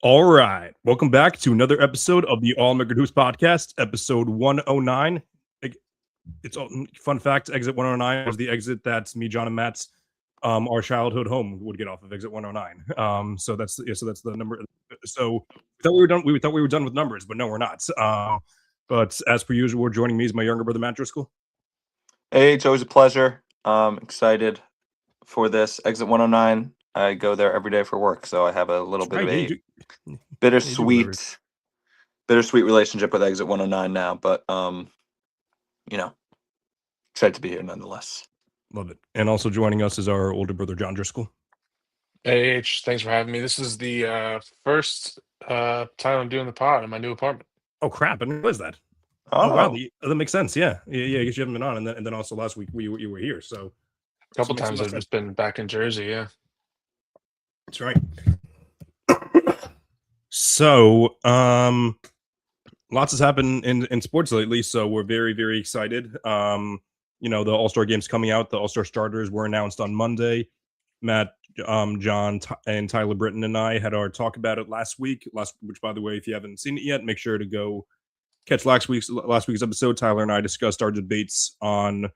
All right. Welcome back to another episode of the All American Hoops Podcast, episode 109. It's all fun fact, exit 109 was the exit that me, John, and Matt's our childhood home would get off of exit 109. So that's the number. So we thought we were done with numbers, but no, we're not. But as per usual, joining me is my younger brother Matt Driscoll. Hey, it's always a pleasure. Excited for this exit 109. I go there every day for work, so I have a little bit of a bittersweet relationship with exit 109 now. But excited to be here nonetheless. Love it. And also joining us is our older brother John Driscoll. Hey, H, thanks for having me. This is the first time I'm doing the pod in my new apartment. Oh crap! And what is that? Oh wow, that makes sense. Yeah. I guess you haven't been on, and then also last week you were here. So a couple times I've just been back in Jersey. Yeah, that's right. So lots has happened in sports lately. So we're very, very excited. The All-Star game's coming out. The All-Star starters were announced on Monday. Matt, John, and Tyler Britton and I had our talk about it last week. Which, by the way, if you haven't seen it yet, make sure to go catch last week's episode. Tyler and I discussed our debates on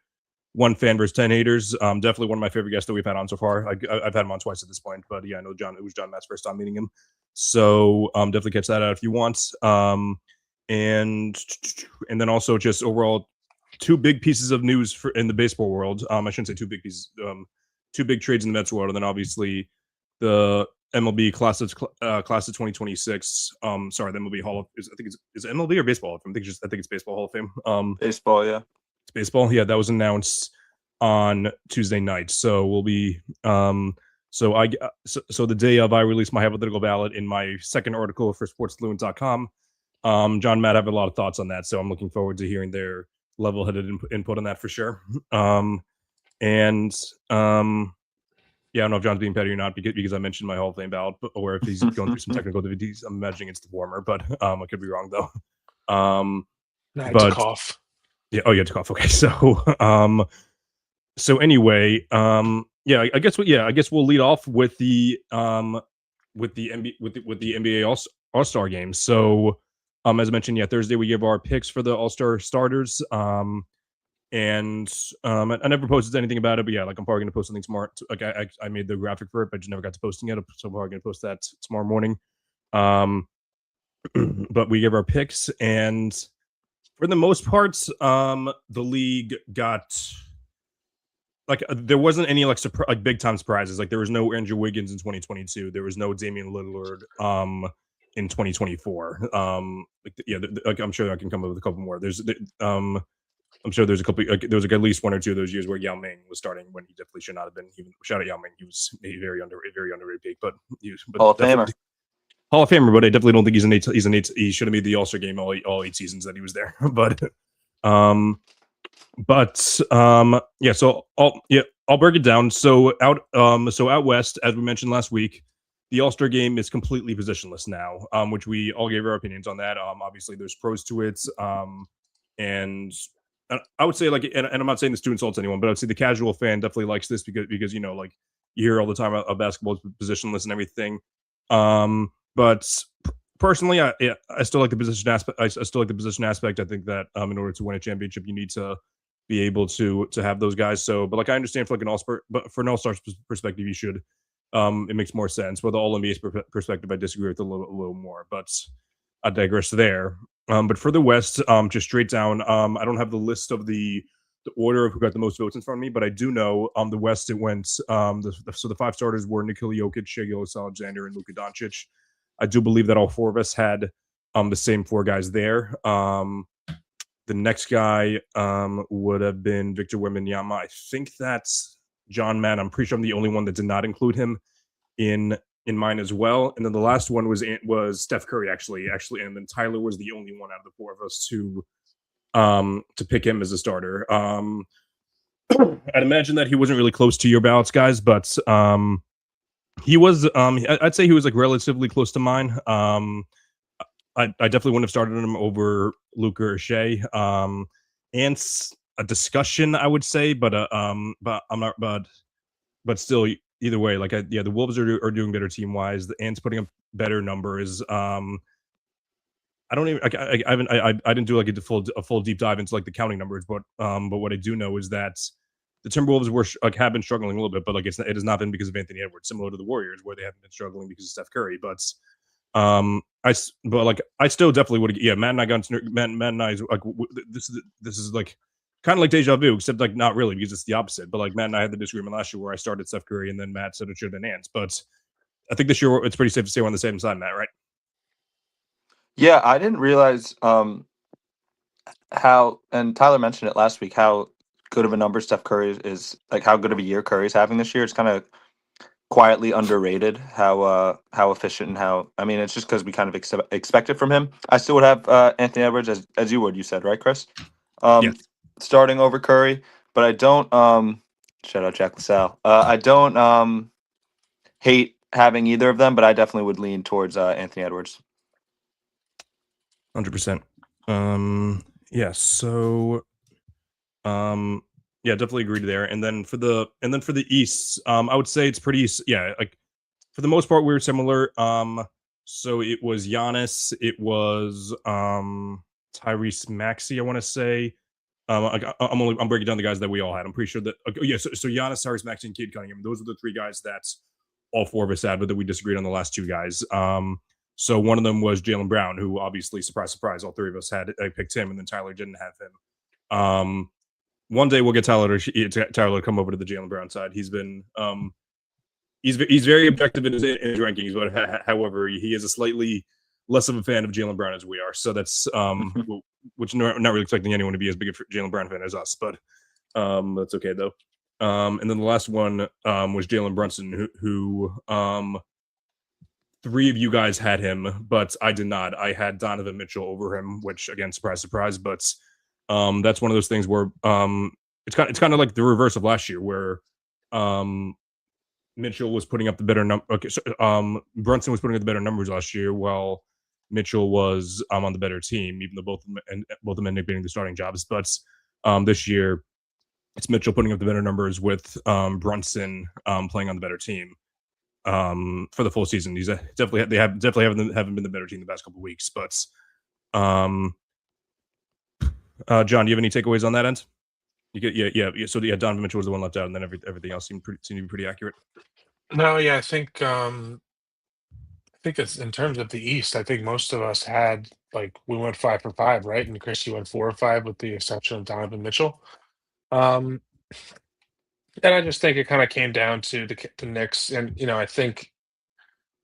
1 fan versus 10 haters. Definitely one of my favorite guests that we've had on so far. I've had him on twice at this point, but yeah, I know John. It was John Matt's first time meeting him, so definitely catch that out if you want. And then also just overall 2 big pieces of news in the baseball world. I shouldn't say 2 big pieces. 2 big trades in the Mets world, and then obviously the MLB class of 2026. Sorry, the MLB Hall of is it MLB or baseball? I think it's baseball Hall of Fame. Baseball, yeah. It's baseball. Yeah, that was announced on Tuesday night. So we'll be so the day of, I released my hypothetical ballot in my second article for sportsfluent.com. John, Matt have a lot of thoughts on that, so I'm looking forward to hearing their level-headed input on that for sure. Yeah, I don't know if John's being petty or not because I mentioned my Hall of Fame ballot, or if he's going through some technical difficulties. I'm imagining it's the former, but I could be wrong though. It's a cough. Yeah. Oh, you had to cough. Okay. So anyway, yeah, I guess we'll lead off with the NBA All-Star game. So, as I mentioned, yeah, Thursday we gave our picks for the All-Star starters. And I never posted anything about it, but yeah, like I'm probably gonna post something tomorrow. Like I made the graphic for it, but I just never got to posting it. So I'm probably gonna post that tomorrow morning. But we gave our picks, and for the most part, the league got there wasn't any big time surprises. Like there was no Andrew Wiggins in 2022. There was no Damian Lillard in 2024. I'm sure I can come up with a couple more. I'm sure there's a couple. There was at least 1 or 2 of those years where Yao Ming was starting when he definitely should not have been. Even shout out Yao Ming, he was a very underrated pick, but Hall of Famer. Hall of Famer, but I definitely don't think he's an 8. He should have made the All-Star game all 8 seasons that he was there. Yeah. So I'll break it down. So out west, as we mentioned last week, the All-Star game is completely positionless now, which we all gave our opinions on that. Obviously, there's pros to it, and I would say and I'm not saying this to insult anyone, but I would say the casual fan definitely likes this because you hear all the time about basketball is positionless and everything. But personally, I still like the position aspect. I still like the position aspect. I think that in order to win a championship, you need to be able to have those guys. So, but I understand for an all-star, but for an all-star perspective, you should. It makes more sense. For the All-NBA perspective, I disagree with a little more, but I digress there. But for the West, just straight down, I don't have the list of the order of who got the most votes in front of me, but I do know the West it went. So the 5 starters were Nikola Jokic, Shai Gilgeous-Alexander, and Luka Doncic. I do believe that all 4 of us had the same 4 guys there. The next guy would have been Victor Wembanyama. I think that's John Matt. I'm pretty sure I'm the only one that did not include him in mine as well. And then the last one was Steph Curry actually, and then Tyler was the only one out of the 4 of us to pick him as a starter. I'd imagine that he wasn't really close to your ballots, guys, but he was. I'd say he was relatively close to mine. I definitely wouldn't have started him over Luka or Shai. And a discussion, I would say, but I'm not. But still, either way, like the Wolves are doing better team wise. The Ants putting up better numbers. I don't even. I didn't do like a full deep dive into like the counting numbers, but what I do know is that the Timberwolves have been struggling a little bit, but like it has not been because of Anthony Edwards, similar to the Warriors where they haven't been struggling because of Steph Curry. But I still definitely would. Yeah, Matt and I got Matt and I like this is like kind of like deja vu, except like not really because it's the opposite. But like Matt and I had the disagreement last year where I started Steph Curry and then Matt said it should have been Ants. But I think this year it's pretty safe to say we're on the same side, Matt. Right? Yeah, I didn't realize how, and Tyler mentioned it last week, how good of a number Steph Curry is, like how good of a year Curry's having this year. It's kind of quietly underrated how efficient and how, I mean, it's just because we kind of expect it from him. I still would have Anthony Edwards as you would, you said, right, Chris? Yes. Starting over Curry, but I don't shout out Jack LaSalle. I don't hate having either of them, but I definitely would lean towards Anthony Edwards. 100%. Yeah, so yeah, definitely agreed there. And then for the East, I would say it's pretty, yeah, like for the most part we were similar. So it was Giannis, it was Tyrese Maxey, I want to say. I'm breaking down the guys that we all had. I'm pretty sure that yeah, so Giannis, Tyrese Maxey, and Cade Cunningham. Those were the three guys that all four of us had, but that we disagreed on the last two guys. So one of them was Jaylen Brown, who obviously, surprise, surprise, all three of us had. I picked him, and then Tyler didn't have him. One day we'll get Tyler to come over to the Jaylen Brown side. He's been he's very objective in his rankings, but however, he is a slightly less of a fan of Jaylen Brown as we are. So that's which not really expecting anyone to be as big a Jaylen Brown fan as us, but that's okay though. And then the last one was Jalen Brunson, who three of you guys had him, but I did not. I had Donovan Mitchell over him, which again, surprise, surprise. But that's one of those things where it's kind of like the reverse of last year, where Mitchell was putting up the better number. Okay, so Brunson was putting up the better numbers last year, while Mitchell was on the better team, even though both of them ended up getting the starting jobs. But this year, it's Mitchell putting up the better numbers with Brunson playing on the better team for the full season. He's definitely haven't been the better team the past couple of weeks. But John, do you have any takeaways on that end? You get yeah. So yeah, Donovan Mitchell was the one left out, and then everything else seemed to be pretty accurate. No, yeah, I think it's in terms of the East. I think most of us had like we went 5 for 5, right? And Chris, you went 4 or 5, with the exception of Donovan Mitchell. And I just think it kind of came down to the Knicks, and I think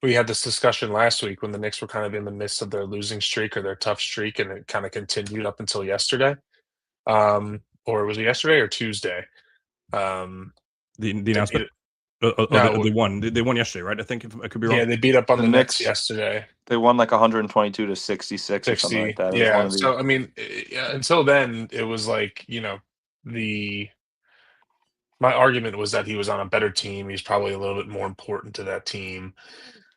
we had this discussion last week when the Knicks were kind of in the midst of their losing streak or their tough streak, and it kind of continued up until yesterday. Or was it yesterday or Tuesday? The announcement. No, they won. They won yesterday, right? I think I could be wrong. yeah, they beat up on the Knicks Knicks yesterday. They won like 122 to 66 or something like that. Yeah. So I mean, until then, it was like my argument was that he was on a better team. He's probably a little bit more important to that team.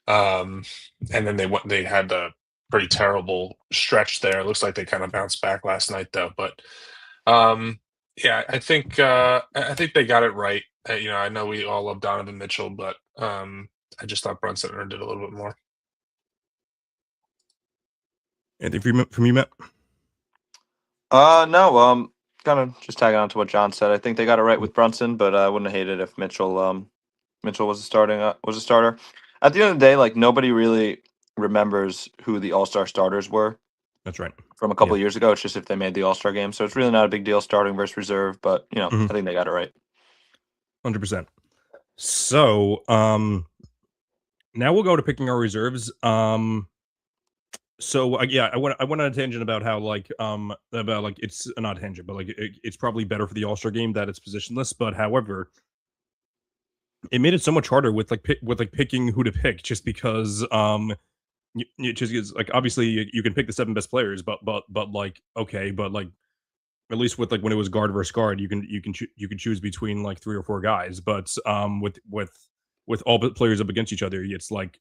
And then they had the pretty terrible stretch there. It looks like they kind of bounced back last night though. But yeah, I think they got it right. I know we all love Donovan Mitchell, but I just thought Brunson earned it a little bit more. Anything from you, Matt? No, kind of just tagging on to what John said. I think they got it right with Brunson, but I wouldn't have hated if Mitchell was a starter. At the end of the day, like nobody really remembers who the All-Star starters were. That's right. From a couple of years ago. It's just if they made the All-Star game. So it's really not a big deal starting versus reserve, but I think they got it right. 100%. So now we'll go to picking our reserves. So yeah, I went on a tangent about how it's not a tangent, but like it's probably better for the All-Star game that it's positionless. But however, it made it so much harder with picking who to pick, just because it just is like obviously you can pick the 7 best players, but like okay, but like at least with like when it was guard versus guard, you can choose between like 3 or 4 guys. But with all the players up against each other, it's like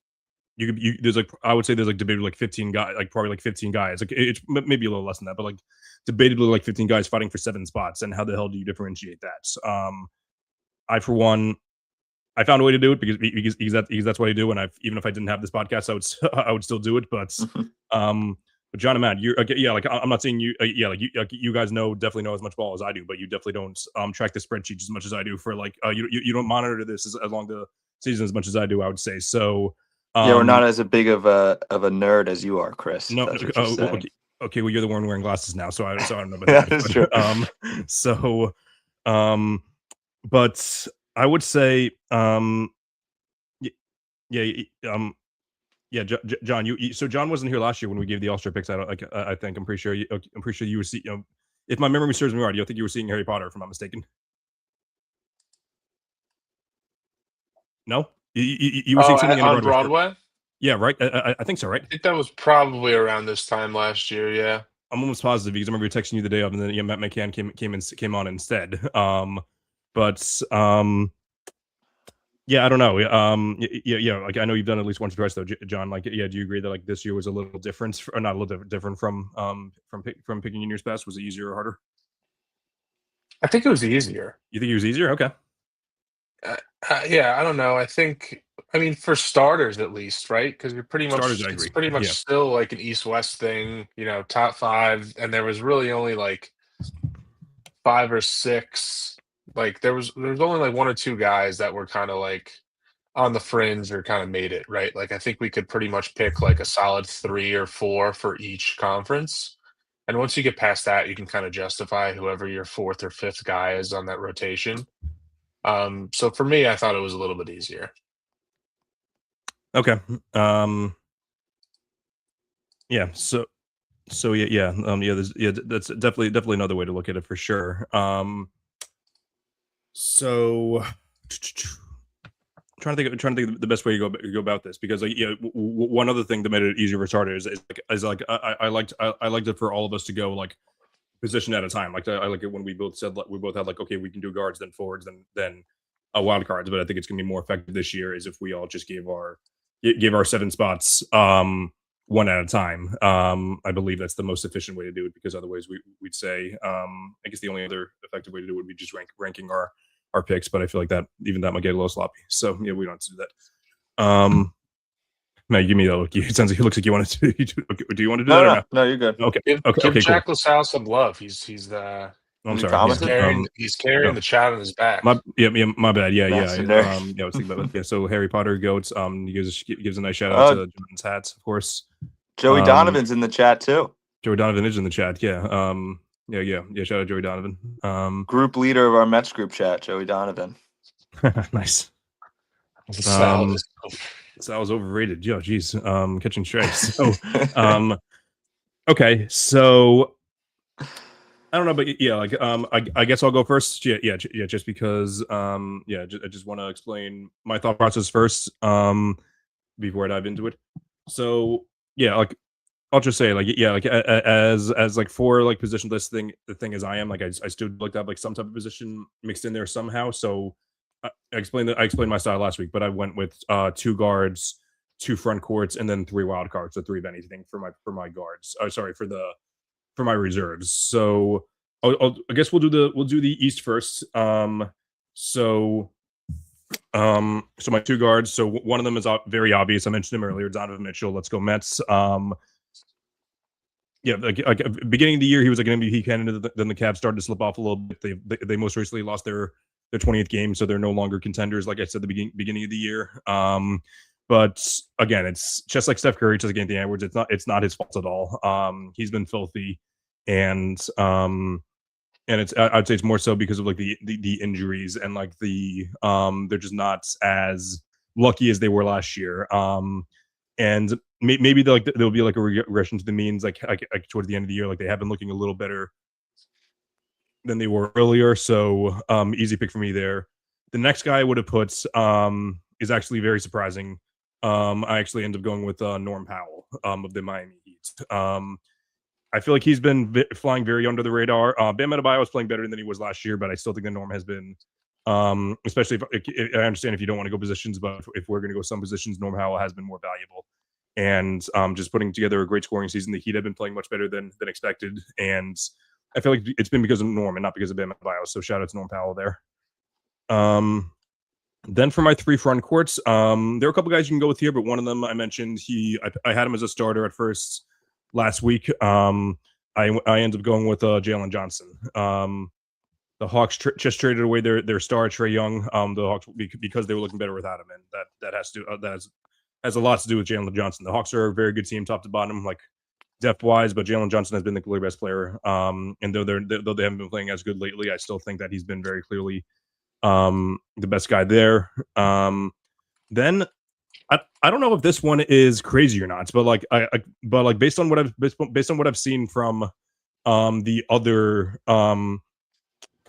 there's like I would say there's like debatably like 15 guys, like probably like 15 guys. Like it's maybe a little less than that, but like debatably like 15 guys fighting for 7 spots. And how the hell do you differentiate that? I for one, I found a way to do it because that's what I do. And even if I didn't have this podcast, I would still do it. But but John and Matt, you're like I'm not saying you you guys definitely know as much ball as I do, but you definitely don't track the spreadsheet as much as I do for like you don't monitor this as along the season as much as I do, I would say. So yeah, we're not as big of a nerd as you are, Chris. No, that's what you're saying. Okay, well, you're the one wearing glasses now, so I don't know about that. That's true. But I would say, John, so John wasn't here last year when we gave the All-Star picks. I think I'm pretty sure you were seeing. If my memory serves me right, I think you were seeing Harry Potter, if I'm not mistaken. No, you were seeing something on Broadway. Yeah, right. I think so, right? I think that was probably around this time last year. Yeah, I'm almost positive because I remember texting you the day of, and then Matt McCann came on instead. But yeah, I don't know. Like I know you've done it at least once or twice though, John. Like, yeah, do you agree that like this year was a little different, or not a little different from picking in years past? Was it easier or harder? I think it was easier. You think it was easier? Okay. Yeah, I don't know. I mean, for starters, at least, right? Because you're pretty much it's pretty much still like an East-West thing, top 5, and there was really only like 5 or 6. Like there was only like 1 or 2 guys that were kind of like on the fringe or kind of made it, right? Like I think we could pretty much pick like a solid 3 or 4 for each conference. And once you get past that, you can kind of justify whoever your 4th or 5th guy is on that rotation. So for me, I thought it was a little bit easier. Okay. Yeah. So that's definitely another way to look at it for sure. So trying to think of the best way to go about this, because one other thing that made it easier for starters is I liked it for all of us to go like position at a time. Like I like it when we both said we both had like, okay, we can do guards, then forwards, then wild cards. But I think it's gonna be more effective this year is if we all just gave our 7 spots one at a time. I believe that's the most efficient way to do it, because otherwise we'd say I guess the only other effective way to do it would be just ranking our picks, but I feel like that might get a little sloppy. So yeah, we don't have to do that. Matt, give me that look. It sounds like it looks like you want to do. Do you want to do that or no? No, you're good. Okay. Give Jack cool. LaSalle some love. He's I'm sorry. He's carrying the chat on his back. My bad. Yeah. I was thinking about that. So Harry Potter goats. He gives a nice shout out to Jordan's hats, of course. Joey Donovan's in the chat too. Joey Donovan is in the chat. Yeah. Shout out Joey Donovan. Group leader of our Mets group chat, Joey Donovan. Nice. That was overrated. Yo, geez. Catching strikes. So, okay. So I don't know, but yeah, like I guess I'll go first. Yeah, just because I just want to explain my thought process first before I dive into it. So yeah, like I'll just say, like, yeah, like as like for like position list thing, the thing is I am like I still looked up like some type of position mixed in there somehow. So I explained my style last week, but I went with 2 guards, 2 front courts, and then 3 wild cards, so 3 of anything for my guards. For my reserves. So I guess we'll do the East first. So my 2 guards. So one of them is very obvious. I mentioned him earlier, Donovan Mitchell. Let's go Mets. Yeah, like beginning of the year, he was like an MVP candidate. Then the Cavs started to slip off a little bit. They most recently lost their 20th game, so they're no longer contenders. Like I said, the beginning of the year. But again, it's just like Steph Curry, just like Anthony Edwards. It's not his fault at all. He's been filthy, and it's I'd say it's more so because of like the injuries and like they're just not as lucky as they were last year. And maybe there'll be like a regression to the means like towards the end of the year. Like they have been looking a little better than they were earlier. So easy pick for me there. The next guy I would have put is actually very surprising. I actually end up going with Norm Powell of the Miami Heat. I feel like he's been flying very under the radar. Bam Adebayo is playing better than he was last year, but I still think that Norm has been, especially if I understand if you don't want to go positions, but if we're going to go some positions, Norm Powell has been more valuable. And just putting together a great scoring season. The Heat have been playing much better than expected, and I feel like it's been because of Norm and not because of Bam Adebayo. So shout out to Norm Powell there. Then for my 3 front courts, there are a couple guys you can go with here, but one of them I mentioned, I had him as a starter at first last week. I ended up going with Jalen Johnson. The Hawks just traded away their star Trae Young. The Hawks because they were looking better without him, and that has a lot to do with Jalen Johnson. The Hawks are a very good team, top to bottom, like depth wise, but Jalen Johnson has been the clear best player. And though they haven't been playing as good lately, I still think that he's been very clearly the best guy there. Then I don't know if this one is crazy or not, but like based on what I've seen from the other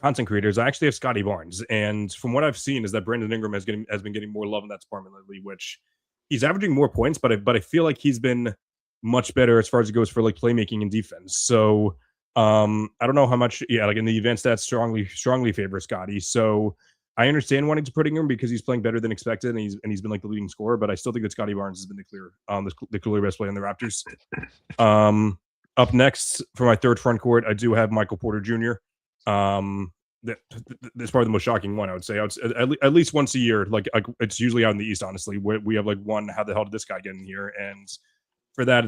content creators, I actually have Scotty Barnes, and from what I've seen is that Brandon Ingram has been getting more love in that department lately, which he's averaging more points, but I feel like he's been much better as far as it goes for like playmaking and defense. So I don't know how much, like in the advanced stats strongly favor Scotty. So I understand wanting to put Ingram because he's playing better than expected, and he's been like the leading scorer. But I still think that Scotty Barnes has been the clear best player in the Raptors. Up next for my third front court, I do have Michael Porter Jr. That's probably the most shocking one. I would say at least once a year. Like it's usually out in the East. Honestly, we have like one. How the hell did this guy get in here? And for that,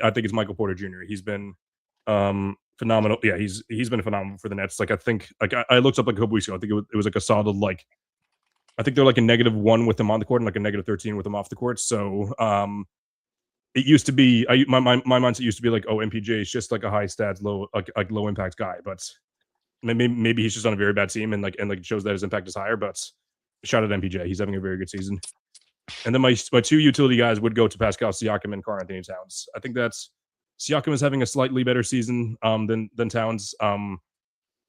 I think it's Michael Porter Jr. He's been phenomenal. Yeah, he's been phenomenal for the Nets. Like I think like I looked up like a couple weeks ago. I think it was like a solid like I think they're like a -1 with him on the court and like a -13 with him off the court. So it used to be my mindset used to be like, oh, MPJ is just like a high stats, low impact guy, but maybe he's just on a very bad team and it shows that his impact is higher. But shout out to MPJ, he's having a very good season. And then my 2 utility guys would go to Pascal Siakam and Karl-Anthony Towns. I think that's Siakam is having a slightly better season than Towns.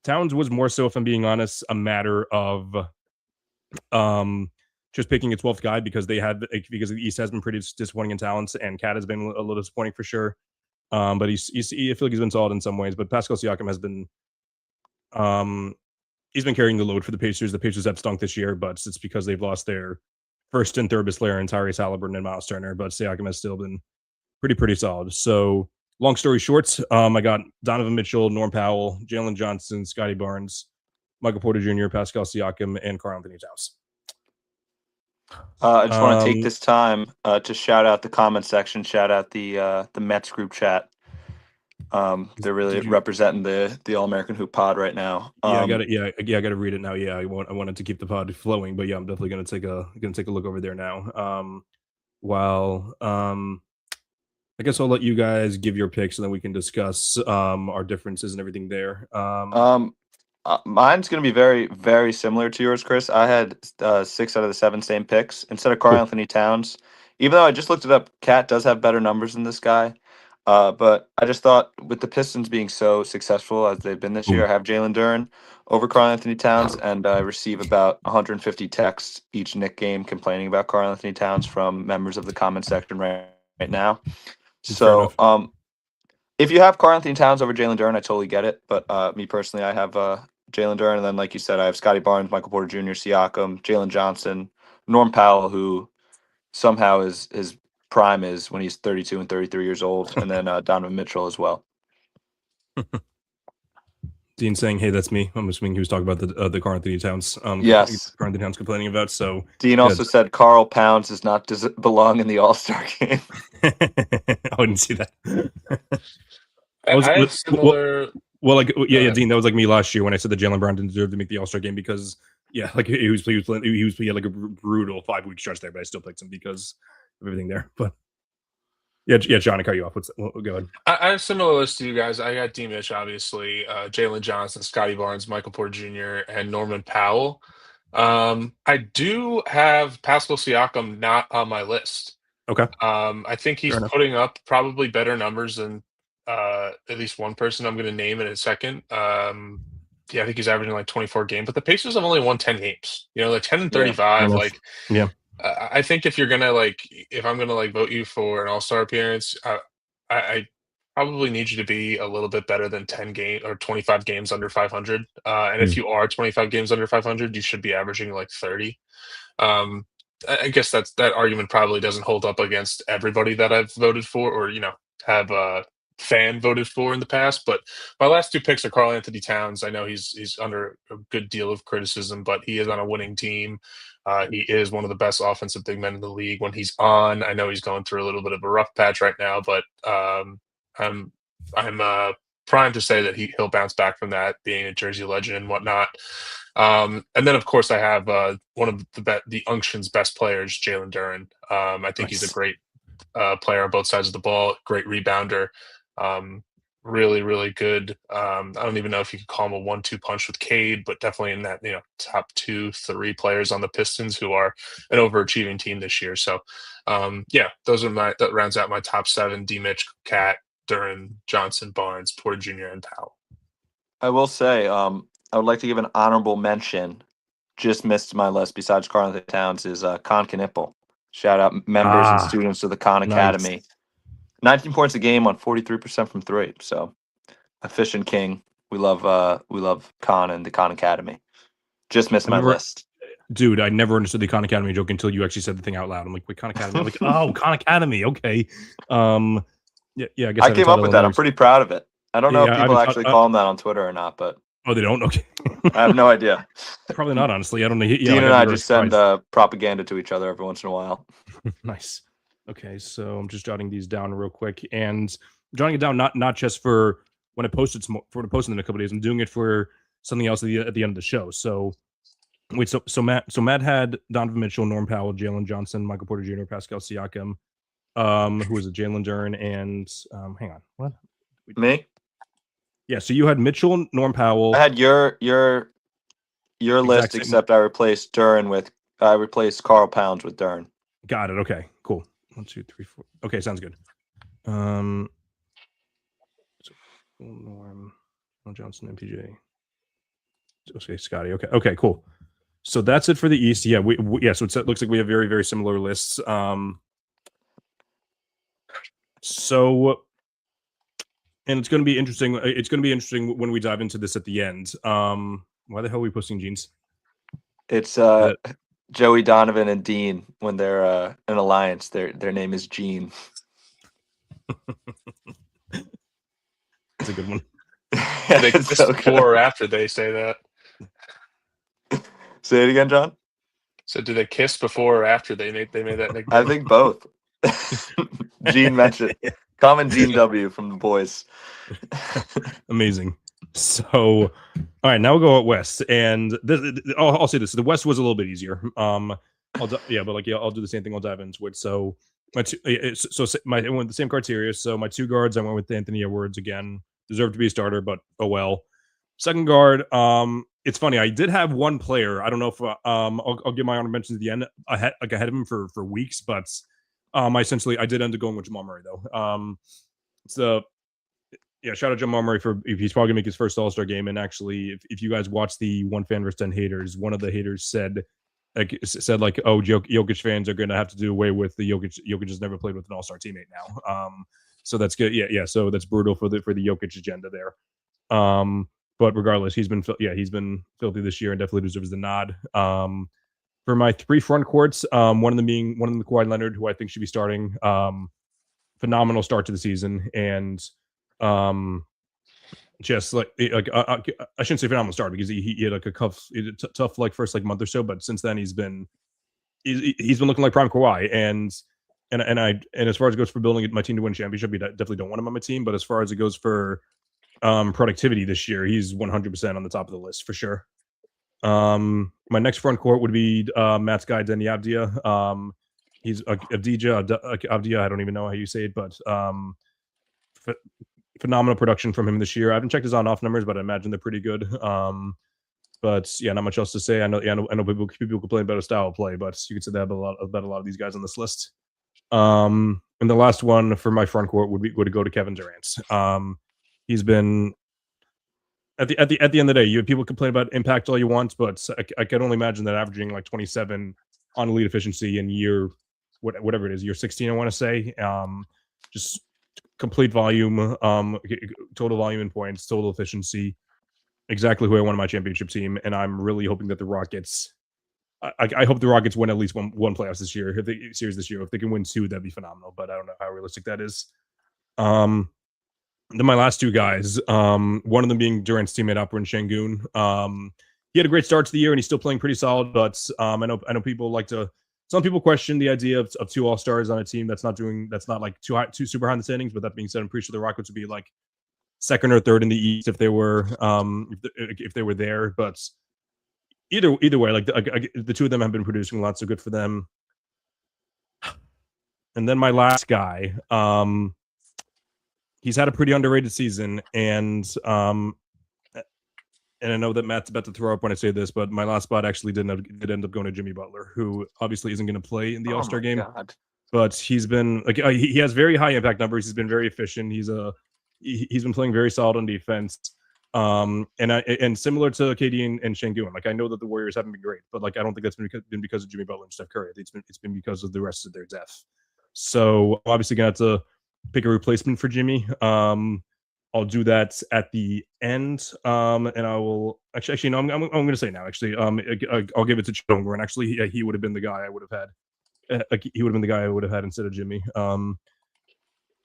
Towns was more so, if I'm being honest, a matter of just picking a 12th guy because because the East has been pretty disappointing in talents, and Cat has been a little disappointing for sure. But I feel like he's been solid in some ways. But Pascal Siakam has been he's been carrying the load for the Pacers. The Pacers have stunk this year, but it's because they've lost their first and third best player in Tyrese Halliburton and Miles Turner. But Siakam has still been pretty solid. So long story short, I got Donovan Mitchell, Norm Powell, Jalen Johnson, Scotty Barnes, Michael Porter Jr., Pascal Siakam, and Karl-Anthony Towns. I just want to take this time to shout out the comment section, shout out the Mets group chat. They're really representing the All American Hoop Pod right now. I got it. Yeah, I got to read it now. Yeah, I wanted to keep the pod flowing, but yeah, I'm definitely gonna take a look over there now. While I guess I'll let you guys give your picks, and then we can discuss our differences and everything there. Mine's going to be very, very similar to yours, Chris. I had 6 out of the 7 same picks. Instead of Karl-Anthony Towns, even though I just looked it up, Cat does have better numbers than this guy. But I just thought with the Pistons being so successful as they've been this year, I have Jalen Duren over Karl-Anthony Towns, and I receive about 150 texts each Knick game complaining about Karl-Anthony Towns from members of the comment section right now. So if you have Karl-Anthony Towns over Jalen Duren, I totally get it. But me personally, I have Jalen Duren, and then like you said, I have Scotty Barnes, Michael Porter Jr., Siakam, Jalen Johnson, Norm Powell, who somehow his prime is when he's 32 and 33 years old, and then Donovan Mitchell as well. Dean saying, "Hey, that's me." I'm assuming he was talking about the Karl-Anthony Towns. Yes, Karl-Anthony Towns complaining about. So Dean also said Carl Pounds does not belong in the All-Star game. I didn't see that. I have similar. Well, Dean, that was like me last year when I said that Jaylen Brown didn't deserve to make the All-Star game because, like he had like a brutal 5-week stretch there, but I still picked him because of everything there. But yeah, John, I cut you off. Go ahead. I have similar list to you guys. I got D. Mitch, obviously, Jalen Johnson, Scotty Barnes, Michael Porter Jr., and Norman Powell. I do have Pascal Siakam not on my list. Okay. I think he's putting up probably better numbers than at least one person I'm going to name in a second. I think he's averaging like 24 games, but the Pacers have only won 10 games. Like 10 and 35. Yeah. I think if I'm gonna vote you for an All-Star appearance, I probably need you to be a little bit better than 10 games or 25 games under 500. And if you are 25 games under 500, you should be averaging like 30. I guess that argument probably doesn't hold up against everybody that I've voted for or have fan voted for in the past. But my last two picks are Karl Anthony Towns. I know he's under a good deal of criticism, but he is on a winning team. He is one of the best offensive big men in the league when he's on. I know he's going through a little bit of a rough patch right now, but I'm primed to say that he'll bounce back from that, being a Jersey legend and whatnot. And then, of course, I have one of the Unction's best players, Jalen Duren. I think he's a great player on both sides of the ball, great rebounder, really, really good. I don't even know if you could call him a 1-2 punch with Cade, but definitely in that top 2-3 players on the Pistons, who are an overachieving team this year. So, those are that rounds out my top 7: D. Mitch, Cat, Duren, Johnson, Barnes, Porter Jr., and Powell. I will say, I would like to give an honorable mention. Just missed my list besides Karl Anthony Towns is Con Knipple. Shout out members and students of the Con Academy. 19 points a game on 43% from three. So efficient king. We love Con and the Con Academy. Just missed my list. Dude, I never understood the Khan Academy joke until you actually said the thing out loud. I'm like, wait, Khan Academy? I'm like, oh, Khan Academy. Okay. Yeah, I guess I came up with that. I'm pretty proud of it. I don't know if people actually call him that on Twitter or not, but oh, they don't? Okay. I have no idea. Probably not, honestly. I don't know. Yeah, Dean and I just send propaganda to each other every once in a while. Nice. Okay, so I'm just jotting these down real quick, and I'm jotting it down not just for when I post it, in a couple of days. I'm doing it for something else at the end of the show. So wait, so Matt had Donovan Mitchell, Norm Powell, Jalen Johnson, Michael Porter Jr., Pascal Siakam, who was a Jalen Duren, and hang on, what? Me? Yeah, so you had Mitchell, Norm Powell. I had your list, except I replaced Karl Pounds with Duren. Got it. Okay, cool. 1, 2, 3, 4. Okay, sounds good. So Norm, Johnson, MPJ. Okay, Scotty. Okay, cool. So that's it for the East. Yeah, so it looks like we have very, very similar lists. So, and it's going to be interesting. It's going to be interesting when we dive into this at the end. Why the hell are we posting jeans? It's Joey, Donovan, and Dean when they're an alliance. Their name is Gene. That's a good one. They kiss before or after they say that? Say it again, John. So, do they kiss before or after they made that nickname? I think both. Gene mentioned common Gene W from the boys. Amazing. So, all right, now we'll go out west, and I'll say this: the West was a little bit easier. I'll do the same thing. I'll dive into it. So I went with the same criteria. So my two guards, I went with Anthony Edwards again. Deserved to be a starter, but oh well. Second guard, it's funny. I did have one player. I don't know if I'll give my honor mentions at the end ahead of him for weeks, but I did end up going with Jamal Murray though. Shout out Jamal Murray he's probably gonna make his first All-Star game. And actually, if you guys watch the One Fan vs 10 haters, one of the haters said oh, Jokic fans are gonna have to do away with the Jokic. Jokic has never played with an All-Star teammate now. So that's good. Yeah. So that's brutal for the Jokic agenda there. But regardless, he's been filthy this year and definitely deserves the nod. For my three front courts, one of them Kawhi Leonard, who I think should be starting. Phenomenal start to the season, and just I shouldn't say phenomenal start because he had like tough first month or so, but since then he's been looking like prime Kawhi, and as far as it goes for building my team to win a championship, we definitely don't want him on my team. But as far as it goes for productivity this year, he's 100% on the top of the list for sure. My next front court would be Matt's guy Denny Avdia. He's Avdia. I don't even know how you say it, but phenomenal production from him this year. I haven't checked his on-off numbers, but I imagine they're pretty good. But yeah, not much else to say. I know people complain about his style of play, but you could say that about a lot of these guys on this list. And the last one for my front court would go to Kevin Durant. He's been at the end of the day. People complain about impact all you want, but I can only imagine that averaging 27 on elite efficiency in year whatever it is, year 16, I want to say, just complete volume, total volume in points, total efficiency, exactly who I want on my championship team. And I'm really hoping that the Rockets. I hope the Rockets win at least one playoffs this year. If they can win 2, that'd be phenomenal. But I don't know how realistic that is. then my last two guys, one of them being Durant's teammate Alperen Şengün. He had a great start to the year and he's still playing pretty solid, but I know people some people question the idea of two all-stars on a team that's not like too super high in the standings. But that being said, I'm pretty sure the Rockets would be like second or third in the East if they were there. But either way, like the two of them have been producing a lot, so good for them. And then my last guy, he's had a pretty underrated season, and I know that Matt's about to throw up when I say this, but my last spot actually did end up going to Jimmy Butler, who obviously isn't going to play in the All-Star game. God. But he's been like he has very high impact numbers. He's been very efficient. He's been playing very solid on defense. And similar to KD and Şengün, like I know that the Warriors haven't been great, but like I don't think that's been because of Jimmy Butler and Steph Curry. It's been because of the rest of their depth. So I'm obviously gonna have to pick a replacement for Jimmy. I'll do that at the end, and I will actually no. I'm going to say now. Actually, I'll give it to Chet Holmgren. Actually, he would have been the guy I would have had. He would have been the guy I would have had instead of Jimmy.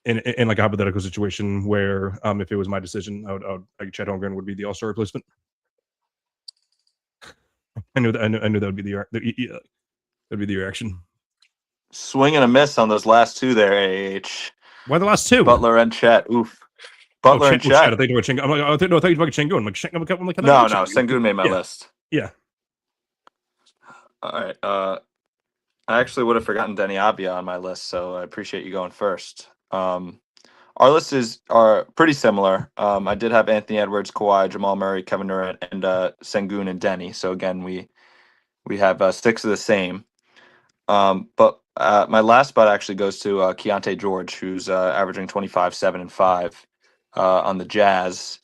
In like a hypothetical situation where, if it was my decision, I would Chet Holmgren would be the All-Star replacement. I knew that would be that'd be the reaction. Swing and a miss on those last two there. AH. Why the last two? Butler and Chet. Oof. Butler and Chet. I think you were Şengün. I thought you were talking about Şengün. No, Şengün made my list. Yeah. All right. I actually would have forgotten Deni Avdija on my list, so I appreciate you going first. Our lists are pretty similar. I did have Anthony Edwards, Kawhi, Jamal Murray, Kevin Durant, and Şengün and Deni. So again, we have 6 of the same. But my last spot actually goes to Keontae George, who's averaging 25, 7, and 5 on the Jazz.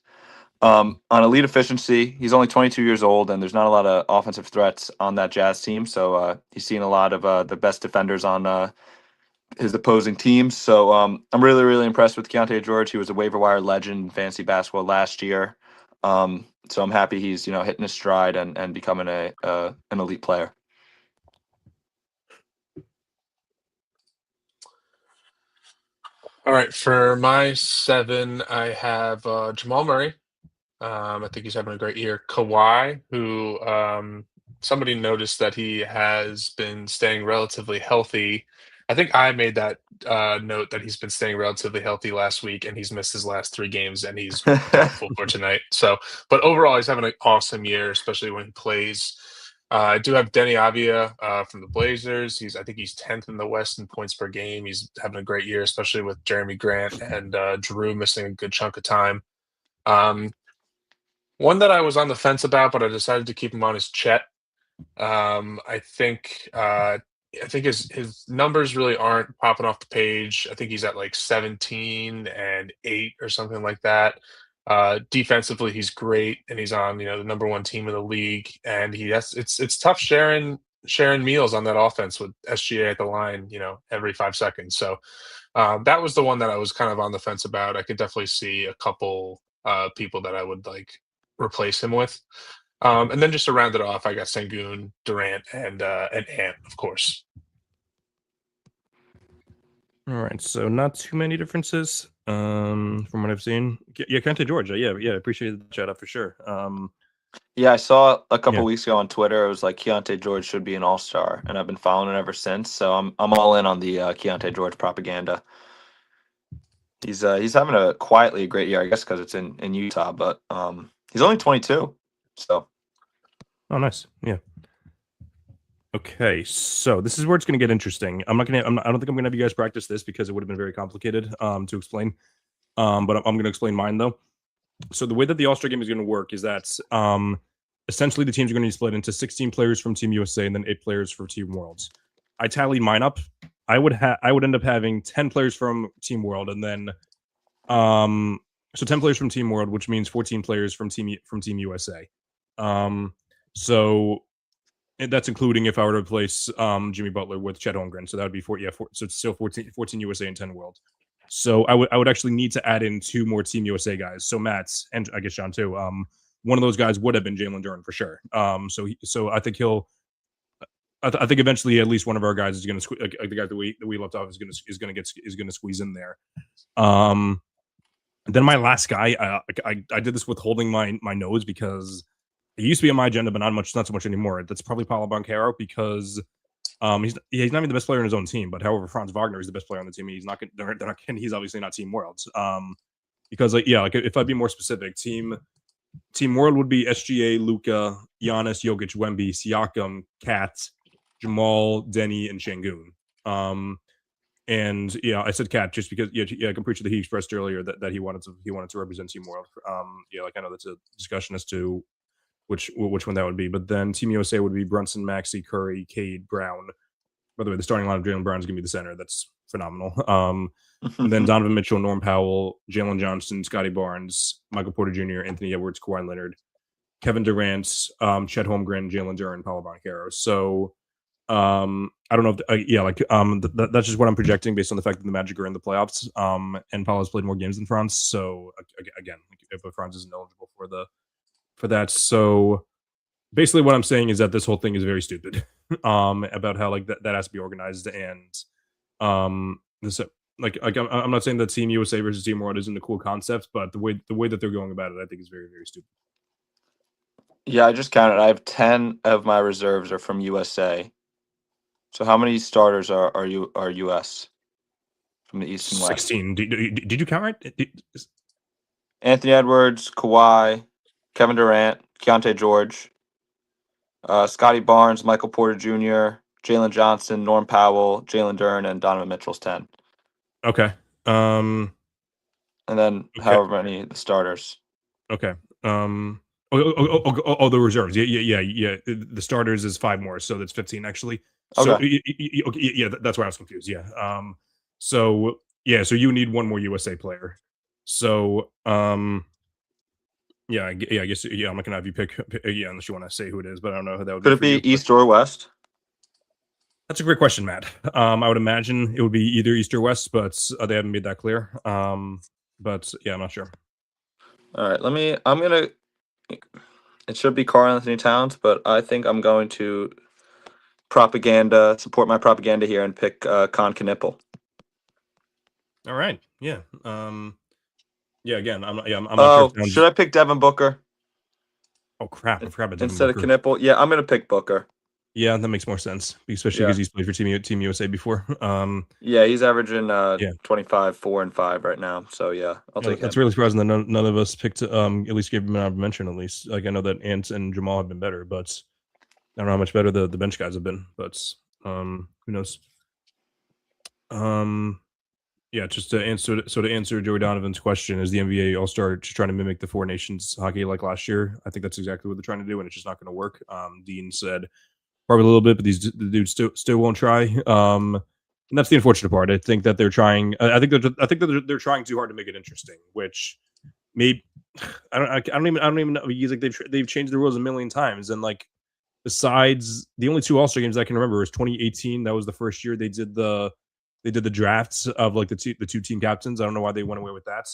On elite efficiency, he's only 22 years old, and there's not a lot of offensive threats on that Jazz team. So he's seen a lot of the best defenders on his opposing teams. So I'm really, really impressed with Keontae George. He was a waiver wire legend in fantasy basketball last year. So I'm happy he's hitting his stride and becoming an elite player. All right, for my 7, I have Jamal Murray. I think he's having a great year. Kawhi, who somebody noticed that he has been staying relatively healthy. I think I made that note that he's been staying relatively healthy last week, and he's missed his last 3 games, and he's doubtful for tonight. So, but overall, he's having an awesome year, especially when he plays. I do have Deni Avdija from the Blazers. I think he's 10th in the West in points per game. He's having a great year, especially with Jeremy Grant and Drew missing a good chunk of time. One that I was on the fence about, but I decided to keep him on is Chet. I think his numbers really aren't popping off the page. I think he's at like 17 and 8 or something like that. Defensively, he's great, and he's on the number 1 team in the league. And it's tough sharing meals on that offense with SGA at the line, every 5 seconds. So that was the one that I was kind of on the fence about. I could definitely see a couple people that I would like replace him with. And then just to round it off, I got Şengün, Durant, and Ant, of course. All right, so not too many differences from what I've seen. Yeah, Keontae George. Yeah, appreciate the shout out for sure. Yeah, I saw a couple weeks ago on Twitter. It was like Keontae George should be an all-star, and I've been following it ever since. So I'm all in on the Keontae George propaganda. He's having a quietly great year, I guess, because it's in Utah, but he's only 22. So. Oh, nice. Yeah. Okay, so this is where it's going to get interesting. I don't think I'm going to have you guys practice this because it would have been very complicated to explain. But I'm going to explain mine though. So the way that the All-Star game is going to work is that essentially the teams are going to be split into 16 players from Team USA and then 8 players for Team Worlds. I tallied mine up. I would end up having 10 players from Team World, and then so 10 players from Team World, which means 14 players from Team USA. So that's including if I were to replace Jimmy Butler with Chet Holmgren. So that would be so it's still 14 USA and 10 World. So I would actually need to add in 2 more Team USA guys. So Matt's, and I guess John too. One of those guys would have been Jalen Duren for sure. So I think I think eventually at least one of our guys is going to the guy that we left off is going to squeeze in there. And then my last guy, I did this with holding my nose because it used to be on my agenda, but not so much anymore. That's probably Paulo Banchero because he's not even the best player in his own team, but however, Franz Wagner is the best player on the team. He's not gonna, he's obviously not Team World. Because if I'd be more specific, Team World would be SGA, Luka, Giannis, Jokic, Wemby, Siakam, Kat, Jamal, Denny, and Şengün. And I said Kat just because I'm pretty sure that he expressed earlier that he wanted to represent Team World. I know that's a discussion as to which one that would be. But then Team USA would be Brunson, Maxey, Curry, Cade, Brown. By the way, the starting line of Jaylen Brown is going to be the center. That's phenomenal. And then Donovan Mitchell, Norm Powell, Jalen Johnson, Scotty Barnes, Michael Porter Jr., Anthony Edwards, Kawhi Leonard, Kevin Durant, Chet Holmgren, Jalen Duren, Paulo Banchero. So I don't know if that's just what I'm projecting based on the fact that the Magic are in the playoffs. And Paulo's played more games than Franz. So again, if Franz isn't eligible for that. So basically what I'm saying is that this whole thing is very stupid. About how that has to be organized, and this I'm not saying that Team USA versus Team World isn't a cool concept, but the way that they're going about it, I think is very, very stupid. Yeah, I just counted. I have 10 of my reserves are from USA. So how many starters are US from the East and West? 16. Did you count right? Anthony Edwards, Kawhi, Kevin Durant, Keontae George, Scotty Barnes, Michael Porter Jr., Jalen Johnson, Norm Powell, Jalen Duren, and Donovan Mitchell's 10. Okay. And then however many the starters. Okay. The reserves. Yeah. The starters is 5 more, so that's 15 actually. So Okay. That's why I was confused. Yeah. So you need one more USA player. So I guess I'm not gonna have you pick unless you want to say who it is, but I don't know who that would be. Could it be East or West? That's a great question, Matt. I would imagine it would be either East or West, but they haven't made that clear. But I'm not sure. All right, it should be Karl Anthony Towns, but I think I'm going to support my propaganda here and pick Con Knipple. All right. Yeah. Again, I'm not sure. Should I pick Devin Booker? Oh crap! I forgot about Devin instead Booker. of Knipple. Yeah, I'm gonna pick Booker. Yeah, that makes more sense, especially because he's played for Team USA before. Yeah, he's averaging 25, 4, and 5 right now. So yeah, I'll take him. That's really surprising that none of us picked. At least gave him an mention. At least, I know that Ant and Jamal have been better, but I don't know how much better the bench guys have been. But who knows? Just to answer Joey Donovan's question, is the NBA All-Star just trying to mimic the Four Nations hockey like last year? I think that's exactly what they're trying to do, and it's just not going to work. Dean said probably a little bit, but the dudes still won't try. And that's the unfortunate part. I think that they're trying. I think that they're trying too hard to make it interesting, which maybe I don't even know. They've changed the rules a million times, and besides the only 2 All-Star games I can remember is 2018. That was the first year they did the drafts of the 2 team captains. I don't know why they went away with that.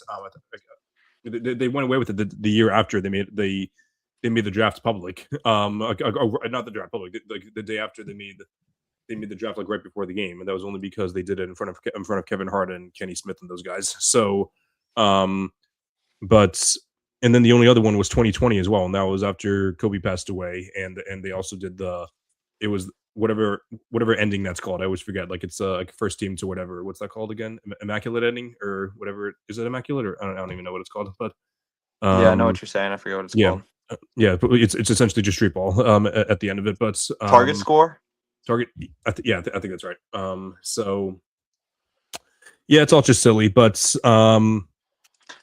They went away with it the year after they made the draft public. Not the draft public. The day after they made the draft right before the game, and that was only because they did it in front of Kevin Hart and Kenny Smith and those guys. So, and then the only other one was 2020 as well, and that was after Kobe passed away, and they also did it was whatever ending that's called. I always forget. It's first team to whatever. What's that called again? Immaculate ending or whatever. Is it immaculate or I don't even know what it's called. But I know what you're saying. I forget what it's called. Yeah, but it's essentially just street ball at the end of it. But target score. I think that's right. So yeah, it's all just silly. But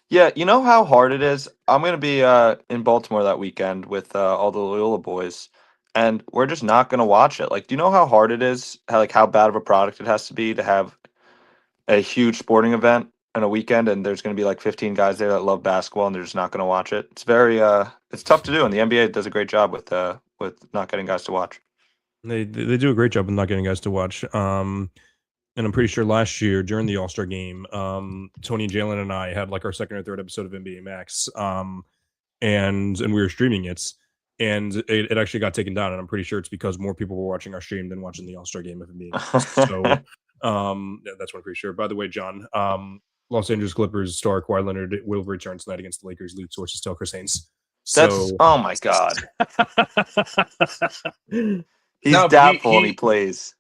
yeah, you know how hard it is. I'm gonna be in Baltimore that weekend with all the Loyola boys. And we're just not going to watch it. Do you know how hard it is? How bad of a product it has to be to have a huge sporting event in a weekend, and there's going to be 15 guys there that love basketball, and they're just not going to watch it. It's very it's tough to do, and the NBA does a great job with not getting guys to watch. They do a great job with not getting guys to watch. And I'm pretty sure last year during the All-Star game, Tony and Jalen and I had our second or third episode of NBA Max, and we were streaming it. And it actually got taken down, and I'm pretty sure it's because more people were watching our stream than watching the All-Star game. If it being so, that's what I'm pretty sure. By the way, John, Los Angeles Clippers star Kawhi Leonard will return tonight against the Lakers. Lead sources tell Chris Haynes. So, oh my god, he's doubtful and he plays.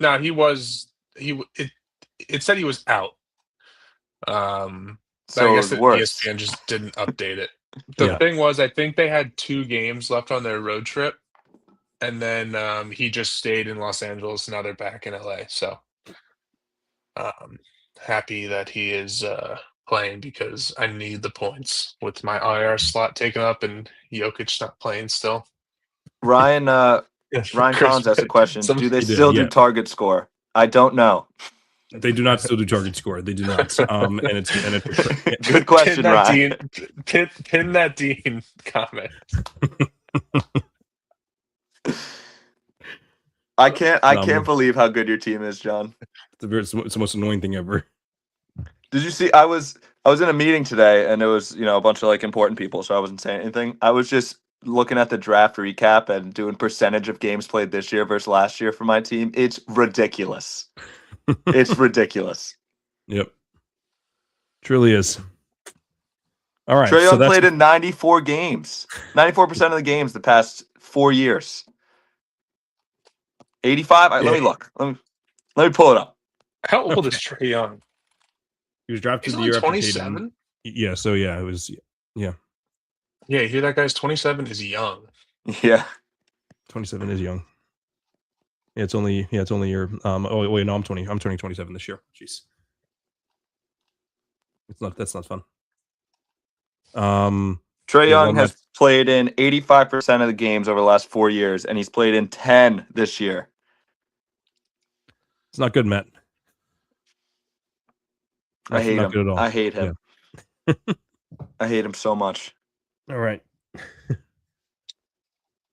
No, he was. It said he was out. So I guess that ESPN just didn't update it. The thing was, I think they had 2 games left on their road trip, and then he just stayed in Los Angeles. Now they're back in LA. So, happy that he is playing because I need the points with my IR slot taken up and Jokic not playing still. Ryan Collins asked a question. Do they still do target score? I don't know. They do not still do target score. They do not. And it's good question, Ryan. Pin that Dean comment. I can't believe how good your team is, John. It's the most annoying thing ever. Did you see? I was in a meeting today, and it was a bunch of important people, so I wasn't saying anything. I was just looking at the draft recap and doing percentage of games played this year versus last year for my team. It's ridiculous. It's ridiculous. Yep. Truly is. All right. Trae Young played in 94 games. 94% of the games the past 4 years. 85? Let me look. Let me pull it up. How old is Trae Young? He was drafted the year after 27. Yeah, so it was Yeah, you hear that, guys? 27 is young. Yeah. 27 is young. Yeah, it's only your oh wait, no, I'm turning 27 this year. Jeez. That's not fun. Trae Young has played in 85% of the games over the last 4 years, and he's played in 10 this year. It's not good, Matt. I hate him. Good at all. I hate him. Yeah. I hate him so much. All right.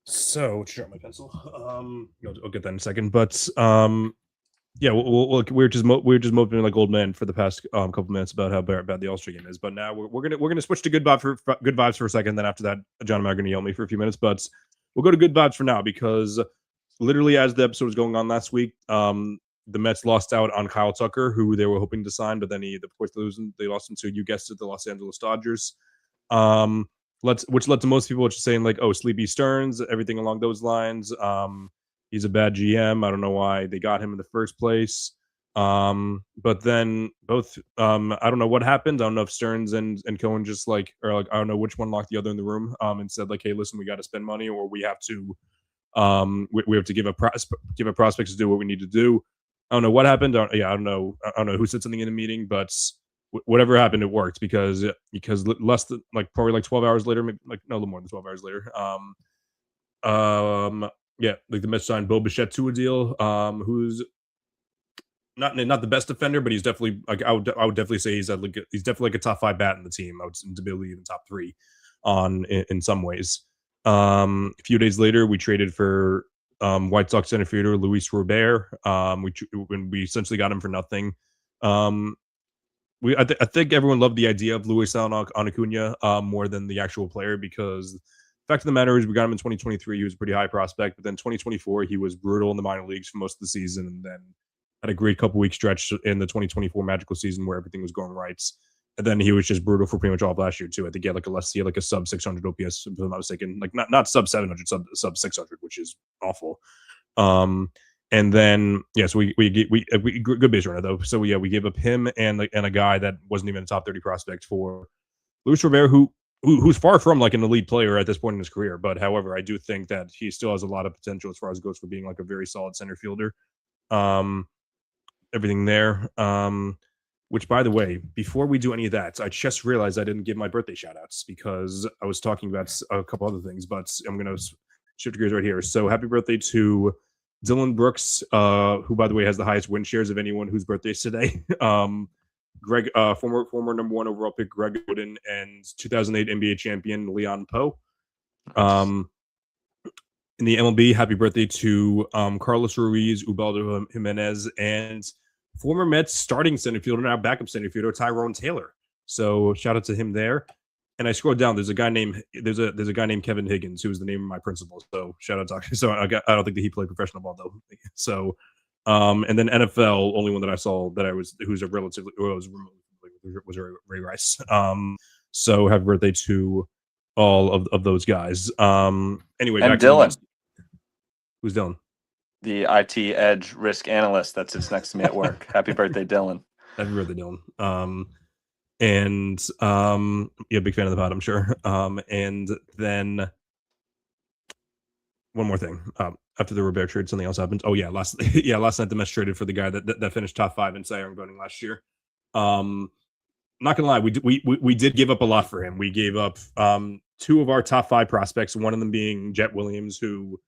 So, drop my pencil. I'll get that in a second. But yeah, we're just moping like old men for the past couple minutes about how bad the All-Star game is. But now we're gonna switch to good vibes for a second. Then after that, John and I are gonna yell at me for a few minutes. But we'll go to good vibes for now because literally as the episode was going on last week, the Mets lost out on Kyle Tucker, who they were hoping to sign, but then of course they lost him to, you guessed it, the Los Angeles Dodgers. Which led to most people just saying like, oh, Sleepy Stearns, everything along those lines. He's a bad GM. I don't know why they got him in the first place. But then both, I don't know what happened. I don't know if Stearns and Cohen just I don't know which one locked the other in the room and said like, hey, listen, we got to spend money, or we have to, we have to give a prospects to do what we need to do. I don't know what happened. I don't know who said something in the meeting, but whatever happened, it worked because less than probably 12 hours later, maybe a little more than 12 hours later. The Mets signed Bo Bichette to a deal. Who's not the best defender, but he's definitely I would definitely say he's definitely a top 5 bat in the team. I would definitely even top 3 in some ways. A few days later, we traded for White Sox center fielder Luis Robert. We essentially got him for nothing. I think everyone loved the idea of Luis Acuna more than the actual player, because the fact of the matter is we got him in 2023. He was a pretty high prospect, but then 2024 he was brutal in the minor leagues for most of the season, and then had a great couple week stretch in the 2024 magical season where everything was going right. And then he was just brutal for pretty much all of last year too. I think he had a sub 600 OPS, if I'm not mistaken, not sub 700, sub 600, which is awful. And then so we good base runner though. So we gave up him and a guy that wasn't even a top 30 prospect for Luis Robert, who's far from an elite player at this point in his career. But however, I do think that he still has a lot of potential as far as goes for being a very solid center fielder. Everything there. Which, by the way, before we do any of that, I just realized I didn't give my birthday shout outs because I was talking about a couple other things, but I'm going to shift gears right here. So happy birthday to Dylan Brooks, who, by the way, has the highest win shares of anyone whose birthday is today. Greg, former number 1 overall pick Greg Oden, and 2008 NBA champion Leon Poe. In the MLB, happy birthday to Carlos Ruiz, Ubaldo Jimenez, and former Mets starting center fielder, now backup center fielder Tyrone Taylor. So shout out to him there. And I scrolled down. There's a guy named Kevin Higgins, who was the name of my principal. So shout out to. So I don't think that he played professional ball though. So, and then NFL, only one that I saw that I was remotely familiar with was Ray Rice. So happy birthday to all of those guys. Anyway, and back to the Dylan, Mets. Who's Dylan? the IT Edge risk analyst that sits next to me at work. Happy birthday, Dylan. Happy birthday, Dylan. Yeah, big fan of the pod, I'm sure. And then one more thing. After the Robert trade, something else happened. Oh yeah, last night the Mets traded for the guy that finished top 5 in Cy Young voting last year. Not gonna lie, we did give up a lot for him. We gave up 2 of our top 5 prospects. One of them being Jet Williams, who,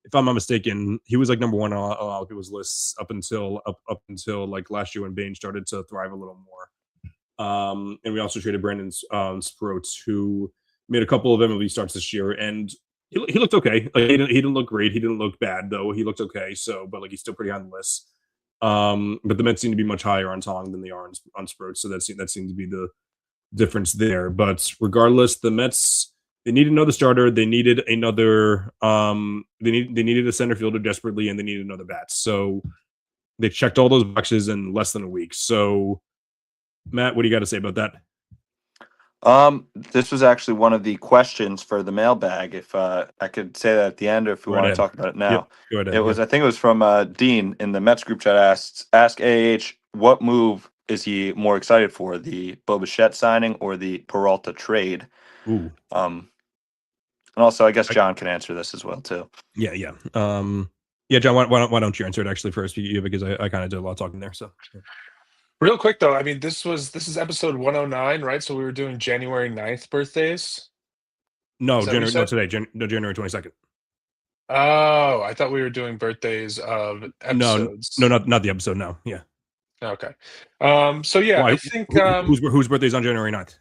if I'm not mistaken, he was like number 1 on a lot of people's lists up until like last year when Bain started to thrive a little more. And we also traded Brandon Sproats, who made a couple of MLB starts this year, and he looked okay. Like, he didn't look great. He didn't look bad though. Hhe looked okay. So, but like he's still pretty on the list. But the Mets seem to be much higher on Tong than they are on Sproats. So that seemed to be the difference there. But regardless, the Mets, they needed another starter. They needed another. They needed a center fielder desperately, and they needed another bat. So they checked all those boxes in less than a week. So, Matt, what do you got to say about that? This was actually one of the questions for the mailbag. If I could say that at the end, or if we want to talk about it now. Yep. Go ahead, it was, I think it was from Dean in the Mets group chat. Ask AH what move is he more excited for, the Bo Bichette signing or the Peralta trade? Ooh. And also, I guess John can answer this as well too. Yeah. Yeah, John, why don't you answer it actually first? Because I kind of did a lot of talking there. So. Real quick though, I mean, this is episode 109, right? So we were doing January 9th birthdays. No, January 22nd. Oh, I thought we were doing birthdays of episodes. No, not the episode. No, yeah. Okay. So yeah, Why? I think whose birthday's on January 9th?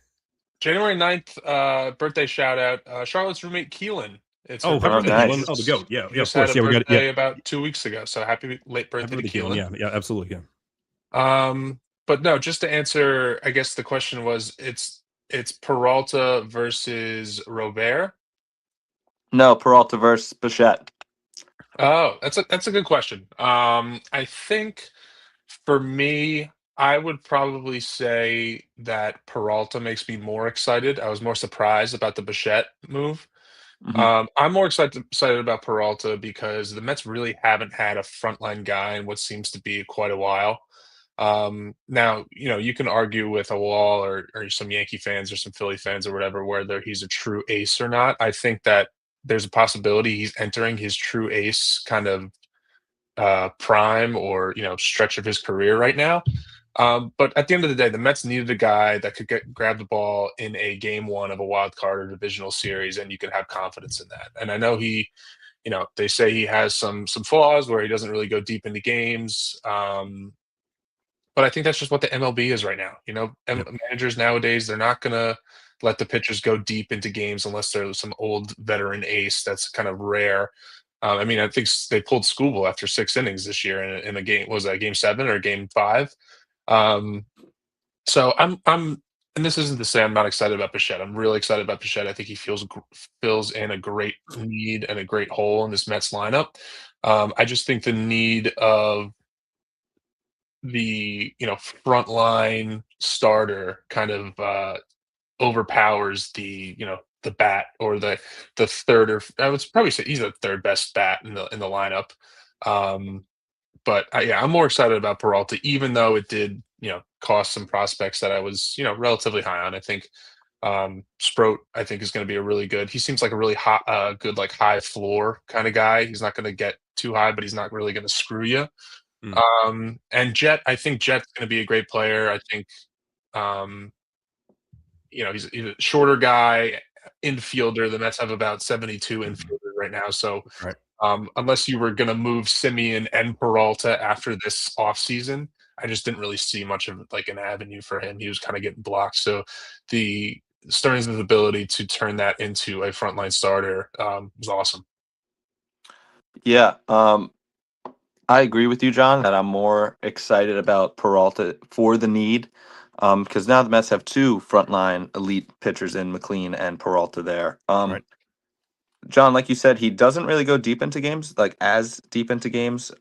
January 9th, birthday shout out, Charlotte's roommate Keelan. It's her birthday. Nice. Oh, the goat. Yeah, of just course. had a Yeah, birthday about 2 weeks ago. So happy late birthday to Keelan. Yeah, absolutely. Yeah. But no, just to answer, I guess the question was it's Peralta versus Robert. No, Peralta versus Bichette. Oh, that's a good question. I think for me, I would probably say that Peralta makes me more excited. I was more surprised about the Bichette move. Mm-hmm. I'm more excited about Peralta because the Mets really haven't had a frontline guy in what seems to be quite a while. Now, you can argue with a Wall or some Yankee fans or some Philly fans or whatever, whether he's a true ace or not. I think that there's a possibility he's entering his true ace kind of prime or stretch of his career right now. But at the end of the day, the Mets needed a guy that could grab the ball in a game 1 of a wild card or divisional series, and you could have confidence in that. And I know they say he has some flaws where he doesn't really go deep into games. But I think that's just what the MLB is right now. Managers nowadays, they're not going to let the pitchers go deep into games unless they're some old veteran ace. That's kind of rare. I mean, I think they pulled Skubal after 6 innings this year in a game. Was that game 7 or game 5? So and this isn't to say I'm not excited about Bichette. I'm really excited about Bichette. I think he fills in a great need and a great hole in this Mets lineup. I just think the need of the frontline starter kind of overpowers the bat or the third, or I would probably say he's the third best bat in the lineup. But I'm more excited about Peralta, even though it did cost some prospects that I was relatively high on. I think Sproat I think is going to be a really good. He seems like a really hot, good like high floor kind of guy. He's not going to get too high, but he's not really going to screw you. And Jet, I think Jet's going to be a great player. I think, he's a shorter guy, infielder. The Mets have about 72 infielders right now. So, right. Unless you were going to move Simeon and Peralta after this offseason, I just didn't really see much of like an avenue for him. He was kind of getting blocked. So the Stearns' ability to turn that into a frontline starter was awesome. Yeah. I agree with you, John, that I'm more excited about Peralta for the need, because now the Mets have 2 frontline elite pitchers in McLean and Peralta there. Right. John, like you said, he doesn't really go deep into games, like as deep into games.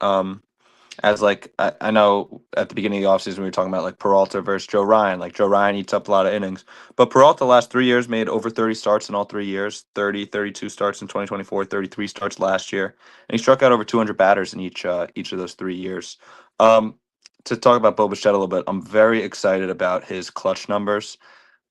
as like I know at the beginning of the offseason we were talking about like Peralta versus Joe Ryan. Like Joe Ryan eats up a lot of innings, but Peralta last 3 years made over 30 starts in all 3 years, 30, 32 starts in 2024, 33 starts last year, and he struck out over 200 batters in each of those 3 years. To talk about Bo Bichette a little bit, I'm very excited about his clutch numbers.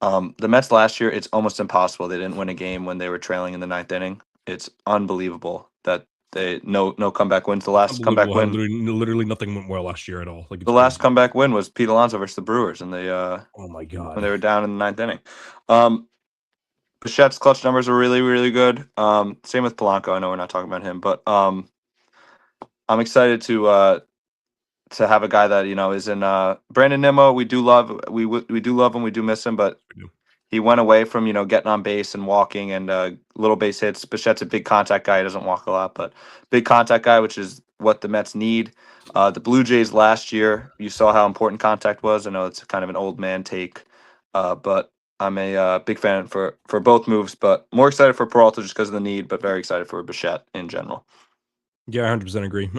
The Mets last year, it's almost impossible they didn't win a game when they were trailing in the ninth inning. It's unbelievable that they no comeback wins. The last comeback Unbelievable how win, literally nothing went well last year at all. Like, it's the last crazy. comeback win was Pete Alonso versus the Brewers, and they Oh my when god. they were down in the ninth inning. Bichette's clutch numbers are really, really good. Same with Polanco. I know we're not talking about him, but I'm excited to have a guy that is in Brandon Nimmo. We do love we do love him. We do miss him, but he went away from getting on base and walking and little base hits. Bichette's a big contact guy. He doesn't walk a lot, but big contact guy, which is what the Mets need. The Blue Jays last year, you saw how important contact was. I know it's kind of an old man take, but I'm a big fan for both moves. But more excited for Peralta just because of the need, but very excited for Bichette in general. Yeah, I 100% agree.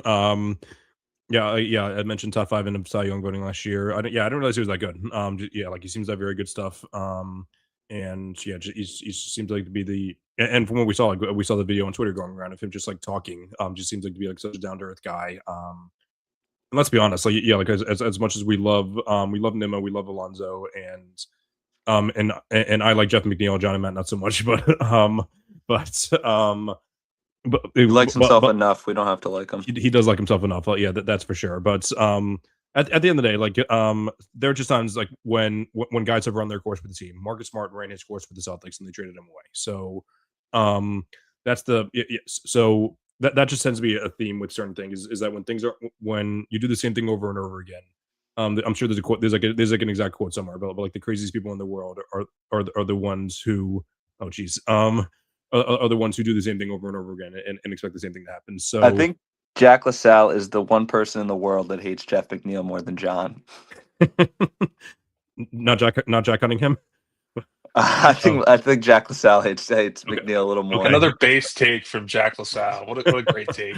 Yeah, I mentioned top 5 in Cy Young voting last year. I didn't realize he was that good. Yeah, like he seems to have very good stuff. And yeah, he seems like to be and from what we saw, like we saw the video on Twitter going around of him just like talking. Just seems like to be like such a down to earth guy. And let's be honest, like yeah, like as much as we love Nimmo, we love Alonso, and I like Jeff McNeil, John and Matt not so much, but he likes himself enough. We don't have to like him. He does like himself enough. Yeah, that's for sure. But at the end of the day, like there are just times like when guys have run their course with the team. Marcus Smart ran his course with the Celtics and they traded him away. So that's so that just tends to be a theme with certain things is that when you do the same thing over and over again. I'm sure there's a quote. There's like an exact quote somewhere, but like the craziest people in the world are the ones who are the ones who do the same thing over and over again and expect the same thing to happen. So I think Jack LaSalle is the one person in the world that hates Jeff McNeil more than John. not Jack Cunningham. I think Jack LaSalle hates McNeil a little more. Okay. Another base take from Jack LaSalle. What a great take.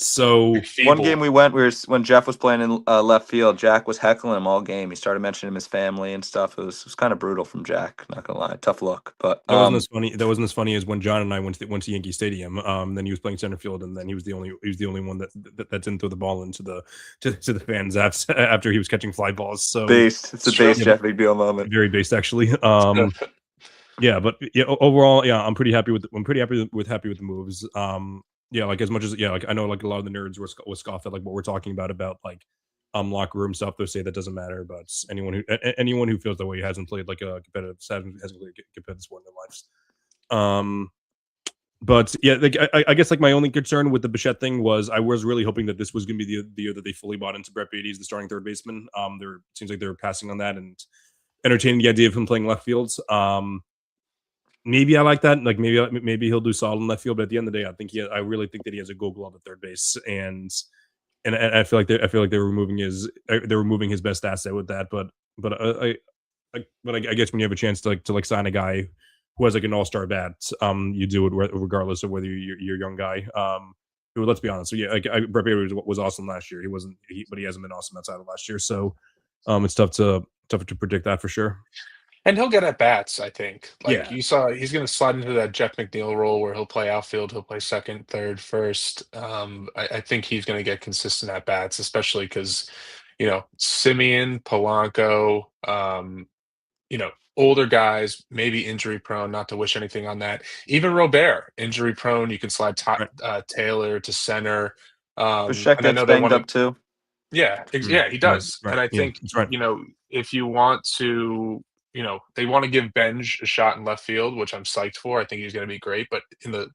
So one game we went, when Jeff was playing in left field, Jack was heckling him all game. He started mentioning his family and stuff. It was kind of brutal from Jack. Not gonna lie, tough look. But that wasn't as funny. That wasn't as funny as when John and I went to Yankee Stadium. Then he was playing center field, and then he was the only one that didn't throw the ball into to the fans after he was catching fly balls. So based. It's a based Jeff McNeil moment. Very based, actually. Yeah, but yeah, overall, yeah, I'm pretty happy with the moves. Yeah, like as much as like I know like a lot of the nerds were scoffed at like what we're talking about like locker room stuff. They say that doesn't matter, but anyone who feels that way hasn't played like a competitive hasn't played a competitive sport in their lives. But yeah, like I guess like my only concern with the Bichette thing was I was really hoping that this was going to be the year that they fully bought into Brett Beatty as the starting third baseman. There seems like they were passing on that and entertaining the idea of him playing left fields. Maybe I like that. Like maybe he'll do solid in left field, but at the end of the day, I really think that he has a Gold Glove at third base, and I feel like they're removing his best asset with that. But I guess when you have a chance to sign a guy who has like an all-star bat, you do it regardless of whether you're a young guy. Who, let's be honest, so yeah, Brett Beatty was awesome last year. But he hasn't been awesome outside of last year. So it's tough to predict that for sure. And he'll get at bats, I think. You saw, he's going to slide into that Jeff McNeil role where he'll play outfield, he'll play second, third, first. I think he's going to get consistent at bats, especially because, Simeon, Polanco, older guys, maybe injury prone, not to wish anything on that. Even Robert, injury prone. You can slide Taylor to center. Bichette gets banged up too. Yeah, he does. Right. And I think, if you want to, they want to give Benj a shot in left field, which I'm psyched for. I think he's going to be great. But in the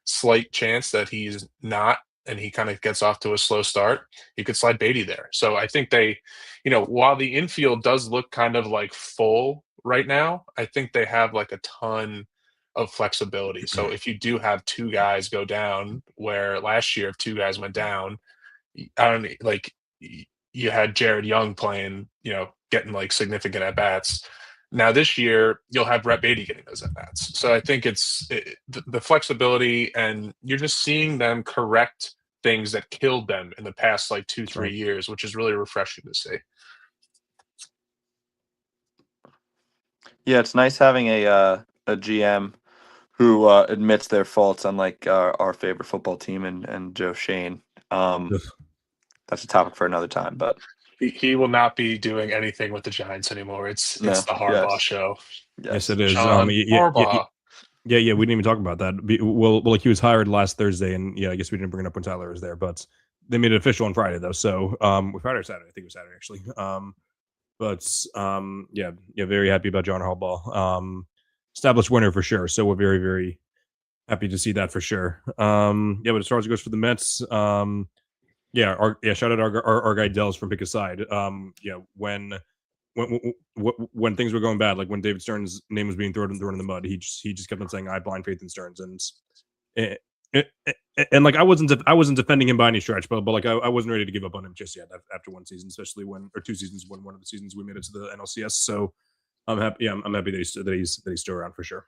slight chance that he's not, and he kind of gets off to a slow start, you could slide Beatty there. So I think they, while the infield does look kind of like full right now, I think they have like a ton of flexibility. So if you do have two guys go down, where last year if two guys went down, I don't like you had Jared Young playing, getting like significant at bats. Now this year you'll have Brett Beatty getting those at bats. So I think it's the flexibility, and you're just seeing them correct things that killed them in the past like 2-3 right. years, which is really refreshing to see. Yeah, it's nice having a GM who admits their faults, unlike our favorite football team and Joe Shane. That's a topic for another time, but He will not be doing anything with the Giants anymore. It's no, the Harbaugh show. Yes, it is. John Harbaugh. Yeah, we didn't even talk about that. Well, like he was hired last Thursday, and yeah, I guess we didn't bring it up when Tyler was there, but they made it official on Friday though. So, Friday or Saturday, I think it was Saturday actually. Yeah, very happy about John Harbaugh. Established winner for sure. So we're very, very happy to see that for sure. Yeah, but as far as it goes for the Mets, shout out our guy Dells from Pick a Side. When things were going bad, like when David Stern's name was being thrown in the mud, he just kept on saying, "I have blind faith in Stearns," and like I wasn't defending him by any stretch, but like I wasn't ready to give up on him just yet after one season, especially or 2 seasons when one of the seasons we made it to the NLCS. So I'm happy. Yeah, I'm happy that he's still around for sure.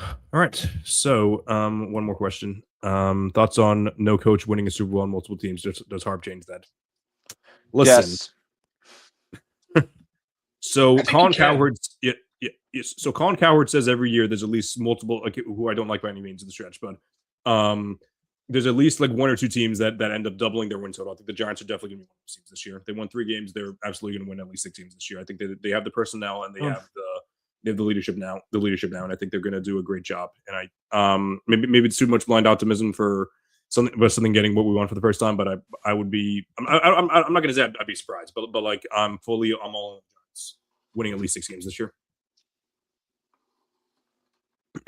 All right. So one more question. Thoughts on no coach winning a Super Bowl on multiple teams? Does Harb change that? Listen. yes. So Colin Cowherd, So Colin Cowherd says every year there's at least multiple, like who I don't like by any means in the stretch, but there's at least like 1 or 2 teams that end up doubling their win total. I think the Giants are definitely going to be one of those teams this year. They won 3 games. They're absolutely going to win at least 6 games this year. I think they have the personnel and they have the leadership now. And I think they're going to do a great job. And I maybe it's too much blind optimism for something getting what we want for the first time. But I would be. I'm not going to say I'd be surprised, but like I'm all in the Giants winning at least 6 games this year.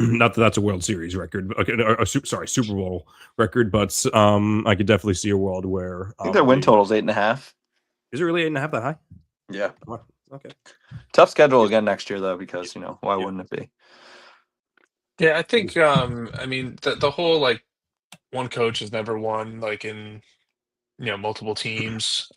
Not that that's a World Series record, Super Bowl record, but I could definitely see a world where I think their win total is 8.5. Is it really 8.5 that high? Yeah. Oh, okay. Tough schedule again next year though, because why wouldn't it be? Yeah, I think I mean the whole like one coach has never won like in multiple teams.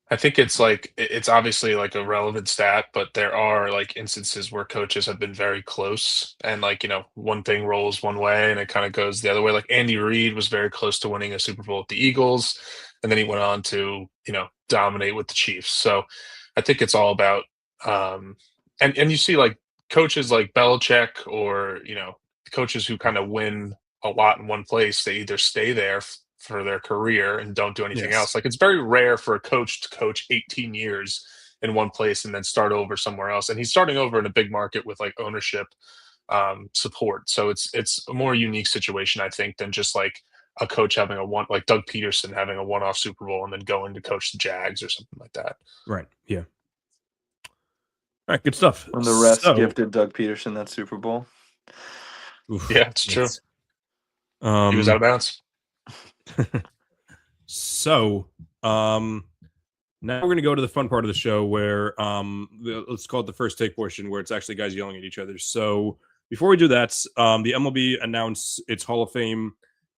I think it's like it's obviously like a relevant stat, but there are like instances where coaches have been very close and like, one thing rolls one way and it kind of goes the other way. Like Andy Reid was very close to winning a Super Bowl with the Eagles, and then he went on to, dominate with the Chiefs. So I think it's all about and you see like coaches like Belichick or, coaches who kind of win a lot in one place, they either stay there for their career and don't do anything else. Like it's very rare for a coach to coach 18 years in one place and then start over somewhere else. And he's starting over in a big market with like ownership support. So it's a more unique situation, I think, than just like a coach having like Doug Peterson having a one-off Super Bowl and then going to coach the Jags or something like that. Right. Yeah. All right. Good stuff. When the rest gifted Doug Peterson that Super Bowl. Oof, yeah, it's true. He was out of bounds. So now we're going to go to the fun part of the show where let's call it the first take portion, where it's actually guys yelling at each other. So before we do that, the MLB announced its Hall of Fame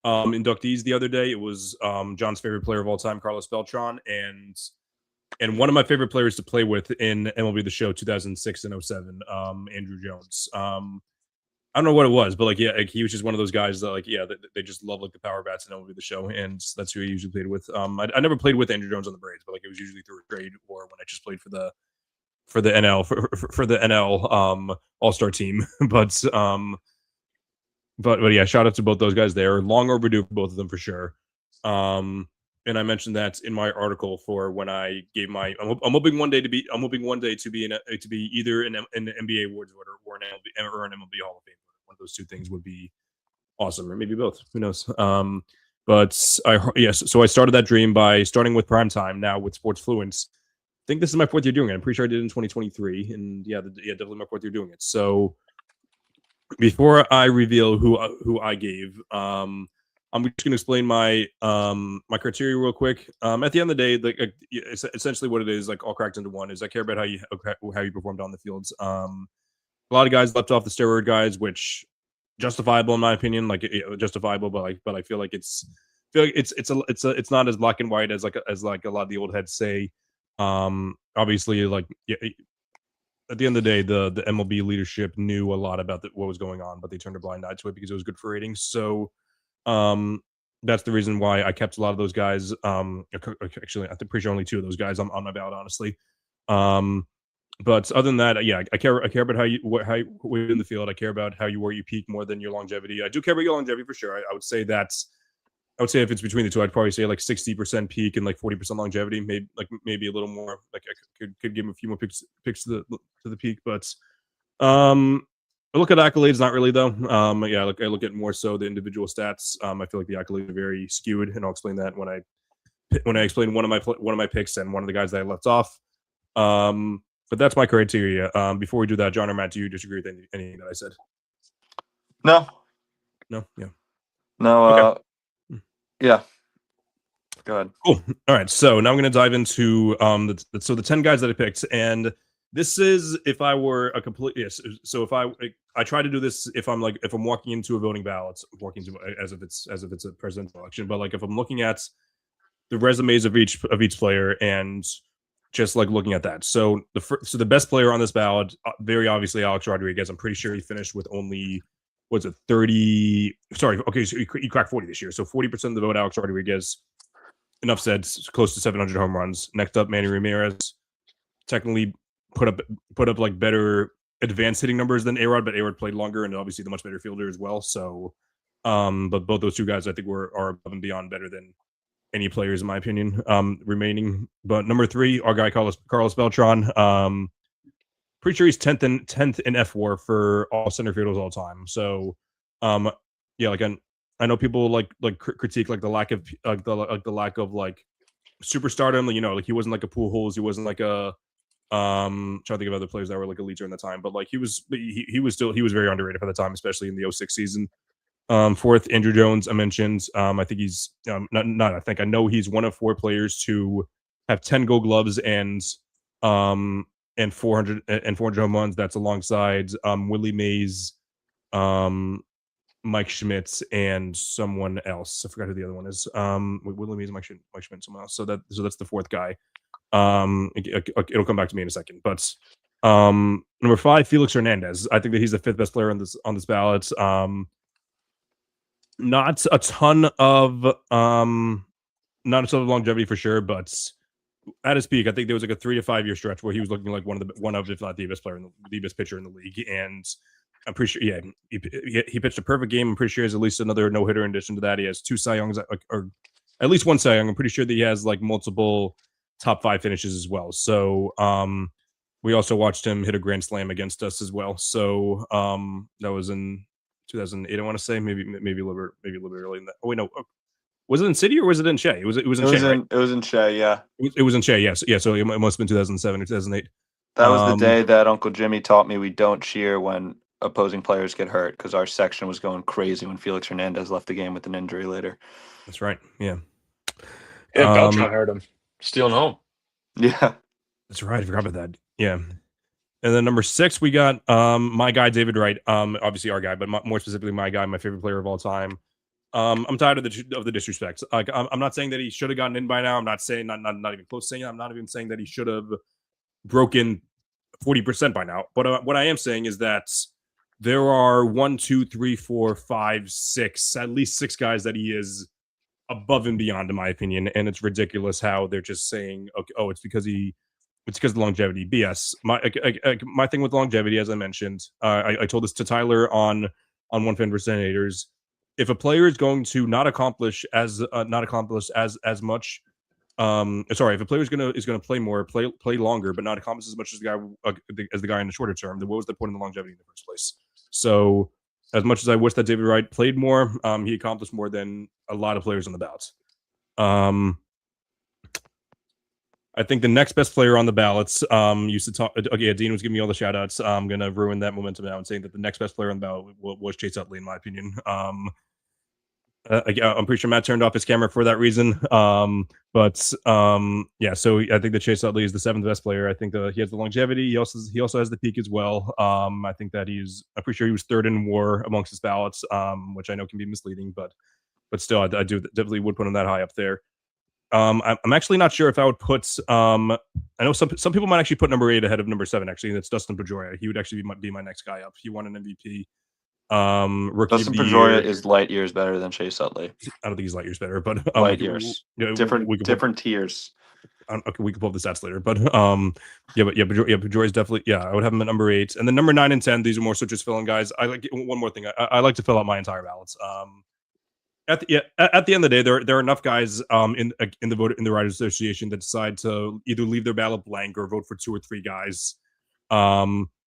inductees the other day. It was John's favorite player of all time, Carlos Beltran, and one of my favorite players to play with in MLB The Show 2006 and 07, Andrew Jones. I don't know what it was, but like, yeah, like he was just one of those guys that like, yeah, they just love like the power bats and MLB The Show, and that's who I usually played with. I never played with Andrew Jones on the Braves, but like it was usually through a trade or when I just played for the NL for the NL All-Star team. But yeah, shout out to both those guys there. Long overdue for both of them for sure. And I mentioned that in my article for when I gave my. I'm hoping one day to be either an NBA awards voter or an MLB Hall of Fame voter. One of those 2 things would be awesome, or maybe both. Who knows? So I started that dream by starting with Primetime. Now with Sports Fluence, I think this is my 4th year doing it. I'm pretty sure I did it in 2023, and definitely my 4th year doing it. So before I reveal who I gave, I'm just going to explain my my criteria real quick. At the end of the day, like essentially what it is, like all cracked into one, is I care about how you performed on the fields. A lot of guys left off the steroid guys, which justifiable in my opinion, justifiable, but I feel like it's not as black and white as a lot of the old heads say. Obviously, like at the end of the day, the MLB leadership knew a lot about what was going on, but they turned a blind eye to it because it was good for ratings. So that's the reason why I kept a lot of those guys. Actually, I'm pretty sure only 2 of those guys on my ballot, honestly. But other than that, yeah, I care about how you in the field. I care about how you peak more than your longevity. I do care about your longevity for sure. I would say if it's between the 2, I'd probably say like 60% peak and like 40% longevity. Maybe a little more. Like I could give him a few more picks to the peak, but I look at accolades, not really though. Yeah, I look at more so the individual stats. I feel like the accolades are very skewed, and I'll explain that when I explain one of my picks and one of the guys that I left off. But that's my criteria. Before we do that, John or Matt, do you disagree with anything that I said? No. Yeah. No. Okay. Yeah. Go ahead. Cool. All right. So now I'm going to dive into the 10 guys that I picked, and this is if I were a complete yes. So if I try to do this if I'm walking into a voting ballot, as if it's a presidential election, but like if I'm looking at the resumes of each player and just like looking at that. So the best player on this ballot, very obviously Alex Rodriguez. I'm pretty sure he finished with only 30. Sorry, okay, so he cracked 40 this year. So 40% of the vote, Alex Rodriguez. Enough said, close to 700 home runs. Next up, Manny Ramirez. Technically put up like better advanced hitting numbers than A-Rod, but A-Rod played longer and obviously the much better fielder as well. So, but both those 2 guys I think are above and beyond better than any players in my opinion remaining. But number 3, our guy Carlos Beltran. Pretty sure he's 10th in FWAR for all center fielders all time. So, yeah, like I know people like critique like the lack of like superstardom. You know, like he wasn't like a Pujols, he wasn't like a trying to think of other players that were like elite during the time, but like he was very underrated for the time, especially in the 06 season. 4th, Andrew Jones, I mentioned. I think he's I know he's one of 4 players to have 10 Gold Gloves and 400 home runs. That's alongside Willie Mays, Mike Schmidt, and someone else. I forgot who the other one is. Willie Mays, Mike Schmidt, someone else. So that's the 4th guy. It'll come back to me in a second. But number 5, Felix Hernandez. I think that he's the 5th best player on this ballot. Not a ton of longevity for sure, but at his peak, I think there was like a 3 to 5 year stretch where he was looking like one of if not the best player the best pitcher in the league. And I'm pretty sure, yeah, he pitched a perfect game. I'm pretty sure he has at least another no hitter in addition to that. He has 2 Cy Youngs, or at least 1 Cy Young. I'm pretty sure that he has like multiple top 5 finishes as well. So we also watched him hit a grand slam against us as well. So that was in 2008, I want to say, maybe a little bit early in that. Oh wait, no, was it in City or was it in Shea? It was in Shea, right? It was in Shea, yeah. It was in Shea, yes, yeah. So it must have been 2007 or 2008. That was the day that Uncle Jimmy taught me we don't cheer when opposing players get hurt, because our section was going crazy when Felix Hernandez left the game with an injury later. That's right. Yeah. Yeah, Beltran hurt him, stealing home. Yeah, that's right. I forgot about that. Yeah. And then number 6, we got my guy David Wright. Obviously our guy, but more specifically my guy, my favorite player of all time. I'm tired of the disrespect. Like I'm not saying that he should have gotten in by now. I'm not saying not even close to saying it. I'm not even saying that he should have broken 40% by now. But what I am saying is that there are 1, 2, 3, 4, 5, 6, at least 6 guys that he is above and beyond, in my opinion. And it's ridiculous how they're just saying, okay, oh, it's because of the longevity. BS. My thing with longevity, as I mentioned, I told this to Tyler on One Fan vs. Haters. If a player is going to not accomplish as much, sorry, if a player is gonna play more, play longer, but not accomplish as much as the guy in the shorter term, then what was the point of the longevity in the first place? So, as much as I wish that David Wright played more, he accomplished more than a lot of players on the ballot. I think the next best player on the ballots used to talk. Okay, Dean was giving me all the shout outs. I'm going to ruin that momentum now and saying that the next best player on the ballot was Chase Utley, in my opinion. I'm pretty sure Matt turned off his camera for that reason. Yeah, so I think that Chase Utley is the 7th best player. I think he has the longevity. He also has the peak as well. I think that I'm pretty sure he was 3rd in WAR amongst his ballots, which I know can be misleading, but still, I do definitely would put him that high up there. I'm actually not sure if I would put. I know some people might actually put number 8 ahead of number 7. Actually, and it's Dustin Pedroia. He would actually be my next guy up. He won an MVP. Rookie Dustin of the Pedroia year is light years better than Chase Utley. I don't think he's light years better, but light years, different tiers. Okay, we can pull up the stats later, but Pedroia's definitely I would have him at number 8, and then number 9 and 10. These are more so just filling guys. I like one more thing. I like to fill out my entire ballots. At the end of the day, there are enough guys in the Writers Association that decide to either leave their ballot blank or vote for 2 or 3 guys.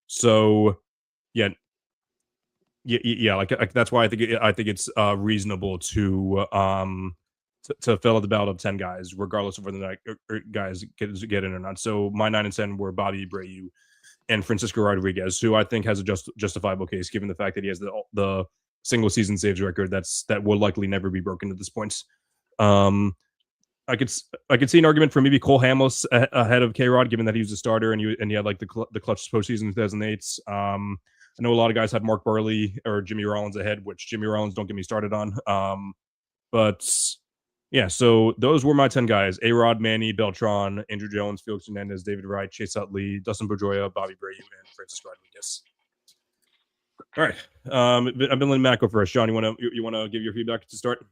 So yeah, like that's why I think it's reasonable to fill out the ballot of 10 guys, regardless of whether the guys get in or not. So my 9 and 10 were Bobby Abreu and Francisco Rodriguez, who I think has a justifiable case given the fact that he has the single season saves record that will likely never be broken at this point. I could see an argument for maybe Cole Hamels ahead of K-Rod, given that he was a starter and he had like the clutch postseason in 2008. I know a lot of guys had Mark Burley or Jimmy Rollins ahead, which Jimmy Rollins don't get me started on. But yeah, so those were my 10 guys: A-Rod, Manny, Beltran, Andrew Jones, Felix Hernandez, David Wright, Chase Utley, Dustin Pedroia, Bobby Abreu, and Francisco Rodriguez. All right, I've been letting Matt go first. John, you want to give your feedback to start?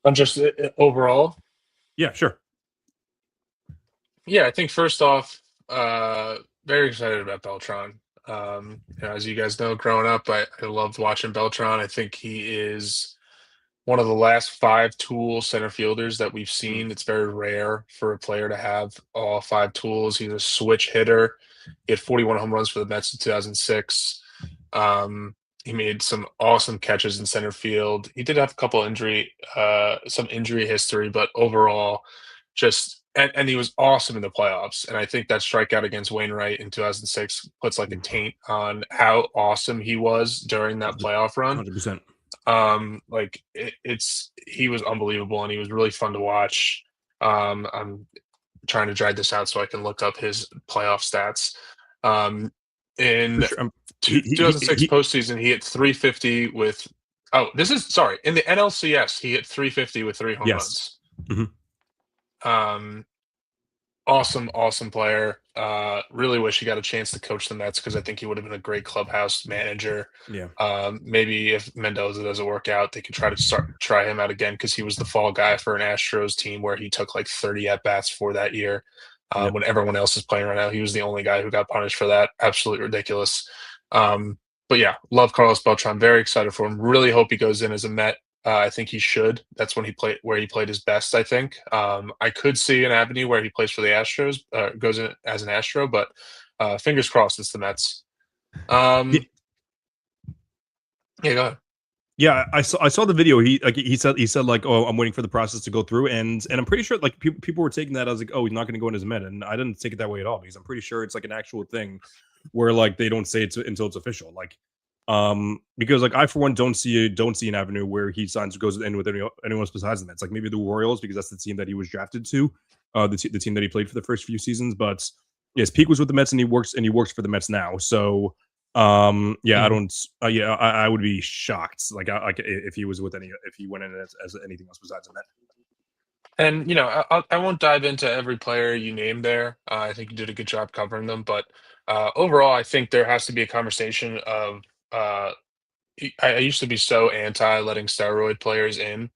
On just overall? Yeah, sure. Yeah, I think first off, very excited about Beltran. As you guys know, growing up, I loved watching Beltran. I think he is one of the last 5 tool center fielders that we've seen. It's very rare for a player to have all 5 tools. He's a switch hitter. He had 41 home runs for the Mets in 2006. He made some awesome catches in center field. He did have a couple some injury history, but overall, and he was awesome in the playoffs. And I think that strikeout against Wainwright in 2006 puts like a taint on how awesome he was during that playoff run. 100%. He was unbelievable, and he was really fun to watch. I'm trying to drag this out so I can look up his playoff stats. In 2006 postseason, he hit 350 with. In the NLCS, he hit 350 with 3 home runs. Mm-hmm. Awesome player. Really wish he got a chance to coach the Mets because I think he would have been a great clubhouse manager. Yeah. Maybe if Mendoza doesn't work out, they could try him out again because he was the fall guy for an Astros team where he took like 30 at bats for that year. When everyone else is playing right now, he was the only guy who got punished for that. Absolutely ridiculous. But yeah, love Carlos Beltran. Very excited for him. Really hope he goes in as a Met. I think he should. That's when he played his best, I think. I could see an avenue where he plays for the Astros, goes in as an Astro, but fingers crossed it's the Mets. Yeah, go ahead. Yeah, I saw the video. He said like, oh, I'm waiting for the process to go through, and I'm pretty sure like people were taking that as like, oh, he's not going to go in as a Met, and I didn't take it that way at all because I'm pretty sure it's like an actual thing where like they don't say it until it's official. Like, because like I for one don't see an avenue where he goes in with anyone else besides the Mets. Like maybe the Royals because that's the team that he was drafted to, the team that he played for the first few seasons. But yes, Peak was with the Mets and he works for the Mets now. So. I don't. I would be shocked. Like if he went in as anything else besides a Met. And I won't dive into every player you named there. I think you did a good job covering them. But overall, I think there has to be a conversation of. I used to be so anti letting steroid players in.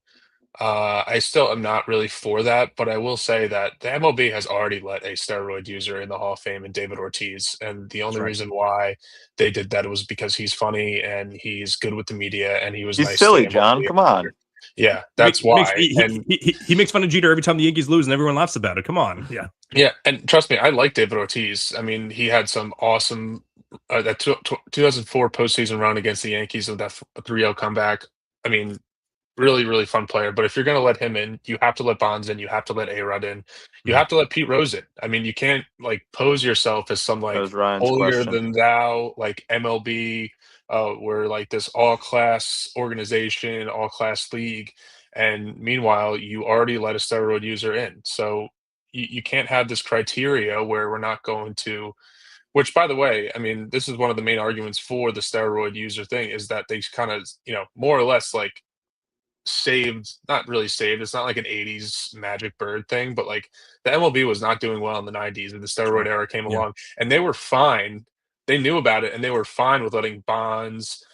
I still am not really for that, but I will say that the MLB has already let a steroid user in the Hall of Fame in David Ortiz, and the only reason why they did that was because he's funny and he's good with the media and he was he's nice. Silly, John. Come on. Yeah, that's why. He makes fun of Jeter every time the Yankees lose, and everyone laughs about it. Come on, yeah, and trust me, I like David Ortiz. I mean, he had some awesome that 2004 postseason run against the Yankees with that 3-0 comeback. I mean, really, really fun player. But if you're going to let him in, you have to let Bonds in. You have to let A-Rod in. You have to let Pete Rose in. I mean, you can't like pose yourself as some like holier than thou, like MLB. We're like this all-class organization, all-class league. And meanwhile, you already let a steroid user in. So you can't have this criteria where we're not going to. Which, by the way, I mean, this is one of the main arguments for the steroid user thing is that they kind of, more or less like not really saved. It's not like an 80s Magic Bird thing, but like the MLB was not doing well in the 90s and the steroid era came along, and they were fine. They knew about it and they were fine with letting Bonds,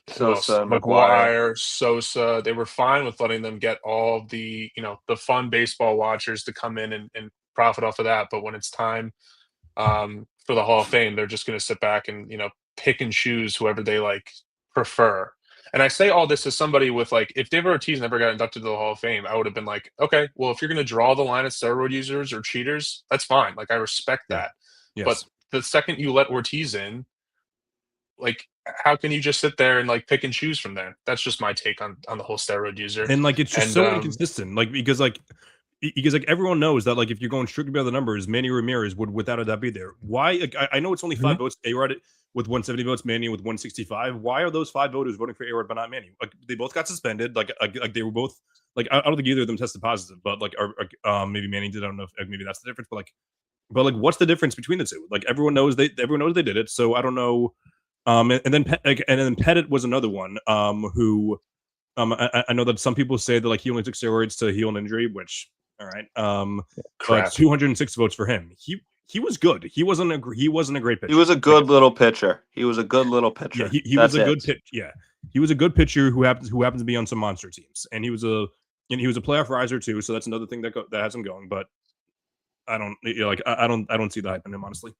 Sosa, McGuire, Sosa. They were fine with letting them get all the, the fun baseball watchers to come in and profit off of that. But when it's time for the Hall of Fame, they're just going to sit back and, pick and choose whoever they like prefer. And I say all this as somebody with like, if David Ortiz never got inducted to the Hall of Fame, I would have been like, okay, well, if you're going to draw the line at steroid users or cheaters, that's fine. Like, I respect that. Yes. But the second you let Ortiz in, like, how can you just sit there and like pick and choose from there? That's just my take on the whole steroid user. And like, it's just so inconsistent. Like, because everyone knows that like if you're going strictly by the numbers, Manny Ramirez would without a doubt be there. Why? Like, I know it's only 5 votes. A-Rod with 170 votes, Manny with 165. Why are those 5 voters voting for A-Rod but not Manny? Like, they both got suspended. Like they were both like, I don't think either of them tested positive, but like maybe Manny did. I don't know if maybe that's the difference. But what's the difference between the two? Like, everyone knows they did it. So I don't know. And then Pettit was another one. Who I know that some people say that like he only took steroids to heal an injury, which all right. But 206 votes for him. He was good. He wasn't a great pitcher. He was a good little pitcher. He was a good little pitcher. Yeah, he was a good pitcher. Yeah, he was a good pitcher who happens to be on some monster teams, and he was a playoff riser too. So that's another thing that has him going. But I don't see the hype in him, honestly.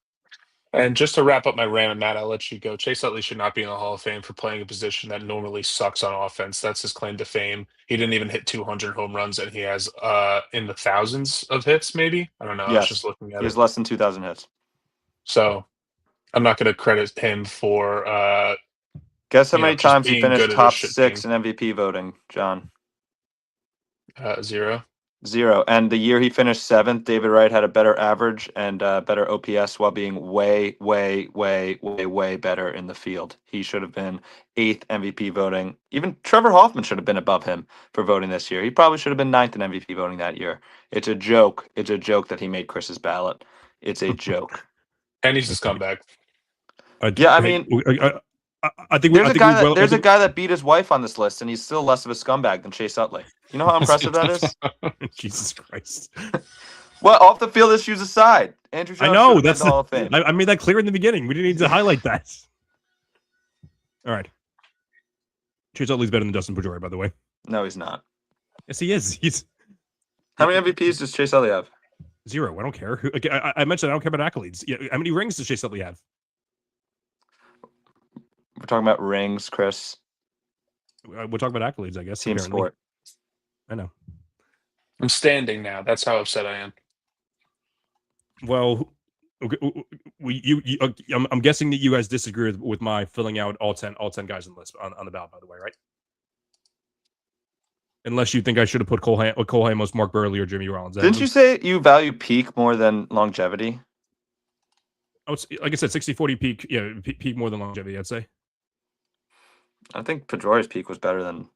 And just to wrap up my rant on that, I'll let you go. Chase Utley should not be in the Hall of Fame for playing a position that normally sucks on offense. That's his claim to fame. He didn't even hit 200 home runs, and he has in the thousands of hits, maybe. I don't know. Yes. I was just looking at it. He has less than 2,000 hits. So I'm not going to credit him for. Guess how many times he finished top 6 in MVP voting, John? 0. 0. And the year he finished 7th, David Wright had a better average and better OPS while being way, way, way, way, way better in the field. He should have been 8th MVP voting. Even Trevor Hoffman should have been above him for voting this year. He probably should have been 9th in MVP voting that year. It's a joke. It's a joke that he made Chris's ballot. It's a joke. And he's a scumbag. Yeah, I mean, I think there's a guy that beat his wife on this list, and he's still less of a scumbag than Chase Utley. You know how impressive that is? Jesus Christ! Well, off the field issues aside, Andrew Jones. I know that's the Hall of Fame. I made that clear in the beginning. We didn't need to highlight that. All right, Chase Utley's better than Dustin Pedroia, by the way. No, he's not. Yes, he is. How many MVPs does Chase Utley have? 0. I don't care. I mentioned I don't care about accolades. Yeah, how many rings does Chase Utley have? We're talking about rings, Chris. We're talking about accolades, I guess. Team apparently. sport. I know. I'm standing now. That's how upset I am. Well, I'm guessing that you guys disagree with my filling out all 10 guys on the list on the ballot, by the way, right? Unless you think I should have put Cole Hamels, Mark Burley, or Jimmy Rollins. Didn't you say you value peak more than longevity? Oh, it's, like I said, 60-40 peak. Yeah, peak more than longevity, I'd say. I think Pedroia's peak was better than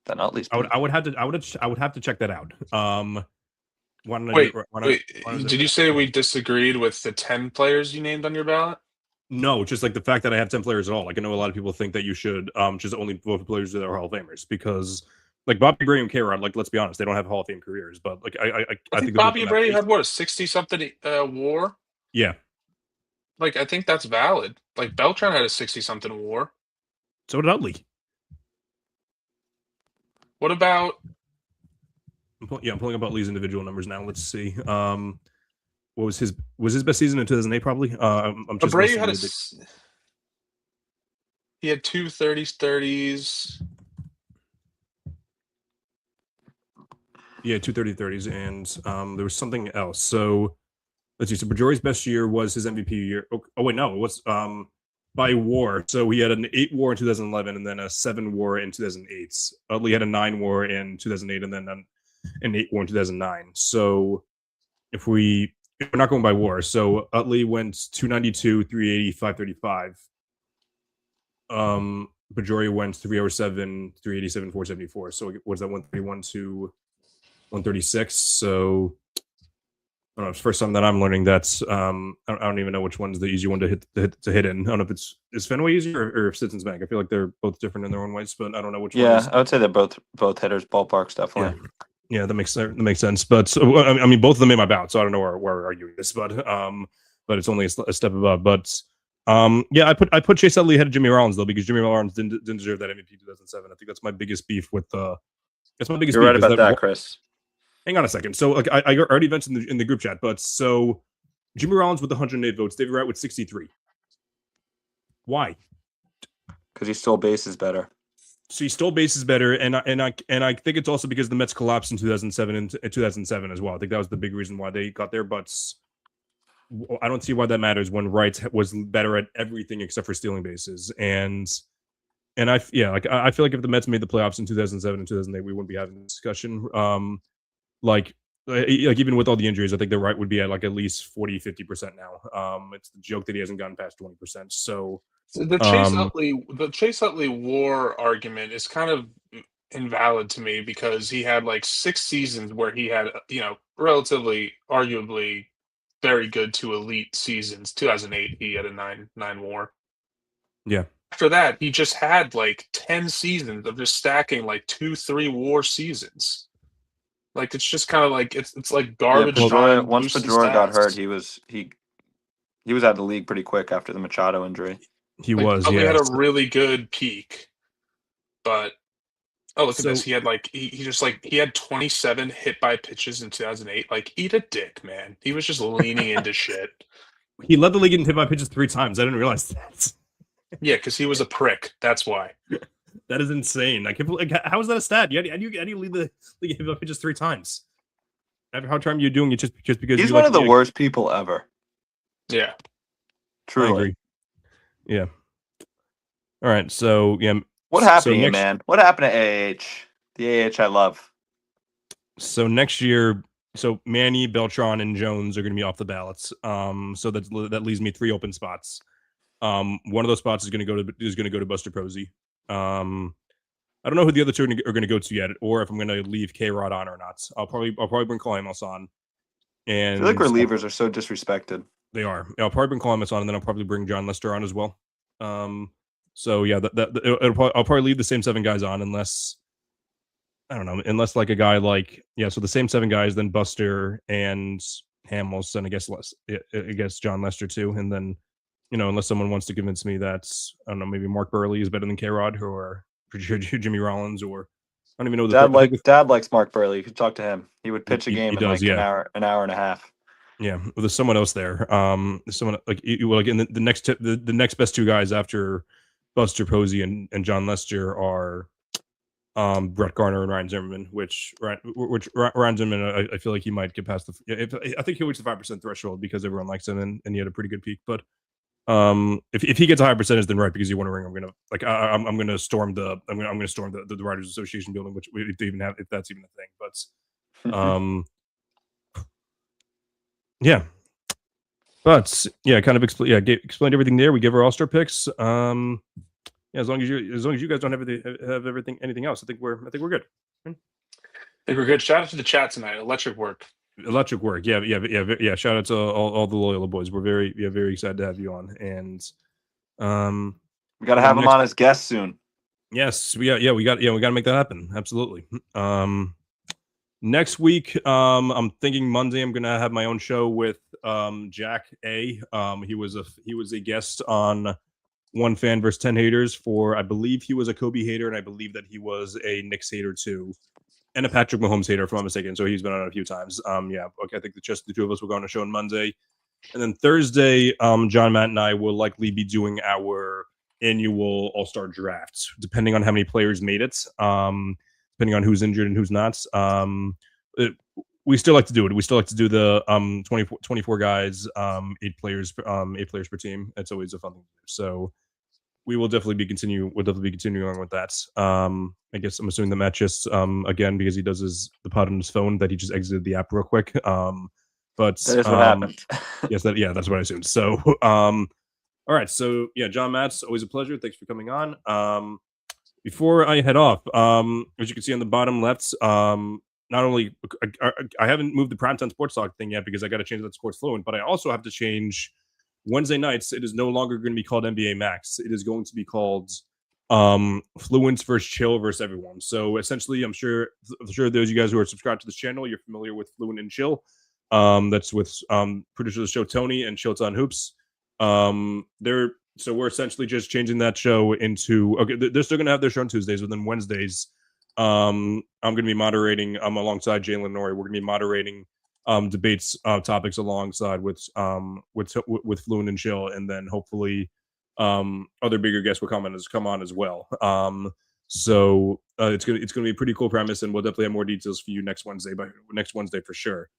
Utley's peak. I would have to check that out. Wait, did you say we disagreed with the 10 players you named on your ballot? No, just like the fact that I have 10 players at all. Like, I know a lot of people think that you should just only vote for players that are Hall of Famers because, like, Bobby Bray and K-Rod, like, let's be honest, they don't have Hall of Fame careers. But like, I think Bobby Bray had what, a 60-something WAR? Yeah. Like, I think that's valid. Like, Beltran had a 60-something WAR. So did Utley. What about? I'm pulling up Utley's individual numbers now. Let's see. What was his best season in 2008? Probably. Abreu had he had 2 30s. Yeah, 2 30s, and there was something else. So let's see. So Pedroia's best year was his MVP year. Oh wait, no, it was by WAR. So he had an 8 WAR in 2011, and then a 7 WAR in 2008. Utley had a 9 WAR in 2008, and then an 8 WAR in 2009. So if we're not going by WAR, so Utley went 292, 380, 535. Pedroia went 307, 387, 474. So was that 131 to 136? So don't know. It's the first time that I'm learning that's. I don't even know which one's the easy one to hit in. I don't know if is Fenway easier or if Citizens Bank. I feel like they're both different in their own ways, but I don't know which one is. I would say they're both hitters. Ballparks definitely. Yeah, that makes sense. But I mean, both of them made my ballot, so I don't know where we're arguing this, but it's only a step above. But yeah, I put Chase Utley ahead of Jimmy Rollins though, because Jimmy Rollins didn't deserve that MVP 2007. I think that's my biggest beef with that's my biggest. You're beef, right about that, Chris. Hang on a second. So like I already mentioned in the group chat, but so Jimmy Rollins with 108 votes, David Wright with 63. Why? Because he stole bases better. So he stole bases better, and I think it's also because the Mets collapsed in 2007 and 2007 as well. I think that was the big reason why they got there. But I don't see why that matters when Wright was better at everything except for stealing bases. And I feel like if the Mets made the playoffs in 2007 and 2008, we wouldn't be having this discussion. Like even with all the injuries, I think the Wright would be at like at least 40-50% now. It's the joke that he hasn't gotten past 20%. So the Chase Utley WAR argument is kind of invalid to me because he had like 6 seasons where he had relatively, arguably very good to elite seasons. 2008, he had a 9 WAR. Yeah. After that, he just had like 10 seasons of just stacking like 2-3 WAR seasons. Like it's just kind of like it's like garbage time. Once Pedroia got hurt, he was out of the league pretty quick after the Machado injury. He had a really good peak, but look at this. He had like he had 27 hit by pitches in 2008. Like, eat a dick, man. He was just leaning into shit. He led the league in hit by pitches 3 times. I didn't realize that. Yeah, because he was a prick. That's why. That is insane. How is that a stat? How do you lead the league hit by pitches 3 times? How time are you doing it just because he's one of the worst people ever? Yeah, truly. I agree. Yeah. All right. So yeah. What happened to you, man? What happened to AH? The AH I love. So next year, Manny, Beltran, and Jones are going to be off the ballots. So that leaves me 3 open spots. One of those spots is going to go to Buster Posey. I don't know who the other 2 are going to go to yet, or if I'm going to leave K-Rod on or not. I'll probably bring Calamus on. And I feel like relievers are so disrespected. They are. I'll probably bring Calamus on, and then I'll probably bring John Lester on as well. So yeah, I'll probably leave the same 7 guys on unless like a guy like so the same 7 guys, then Buster and Hamels, and I guess John Lester too, and then unless someone wants to convince me that I don't know, maybe Mark Burley is better than K-Rod or Jimmy Rollins, or I don't even know. Dad likes Mark Burley. You could talk to him. He would pitch a game in like an hour and a half. Yeah, well, there's someone else there. Someone like in the next best 2 guys after Buster Posey and John Lester are Brett Garner and Ryan Zimmerman, which Ryan Zimmerman, I feel like he might get past I think he'll reach the 5% threshold because everyone likes him and he had a pretty good peak. But if he gets a higher percentage than Wright because he won a ring, I'm gonna storm the Writers Association building, which we even have, if that's even a thing. But yeah. But yeah, kind of explained everything there. We give our all-star picks. As long as you guys don't have anything else, I think we're good. I think we're good. Shout out to the chat tonight. Electric work. Yeah. Shout out to all the Loyola boys. We're very excited to have you on, and we got to have him on as guest soon. Yes, we got to make that happen. Absolutely. Next week, I'm thinking Monday. I'm gonna have my own show with Jack A. He was a guest on One Fan versus 10 Haters for, I believe he was a Kobe hater, and I believe that he was a Knicks hater too, and a Patrick Mahomes hater, if I'm not mistaken. So he's been on a few times. I think just the 2 of us will go on a show on Monday, and then Thursday, John, Matt, and I will likely be doing our annual All-Star drafts, depending on how many players made it. Depending on who's injured and who's not. We still like to do it. We still like to do the 24 guys, 8 players per team. It's always a fun thing to do. So we will definitely be continuing on with that. I guess I'm assuming the Matt just again, because he does the pod on his phone, that he just exited the app real quick. But that is what happened. That's what I assumed. So all right. So yeah, John, Matt's always a pleasure. Thanks for coming on. Before I head off, as you can see on the bottom left, not only I haven't moved the primetime sports talk thing yet because I got to change that to Sports Fluent, but I also have to change Wednesday nights. It is no longer going to be called NBA Max. It is going to be called Fluents versus Chill versus Everyone. So essentially, I'm sure those of you guys who are subscribed to this channel, you're familiar with Fluent and Chill. That's with producer of the show Tony and Shilts on Hoops. So we're essentially just changing that show into they're still gonna have their show on Tuesdays, but then Wednesdays, I'm gonna be moderating alongside Jalen Nori. We're gonna be moderating debates topics alongside with Fluent and Chill, and then hopefully other bigger guests will come on as well. So it's gonna be a pretty cool premise, and we'll definitely have more details for you next Wednesday for sure.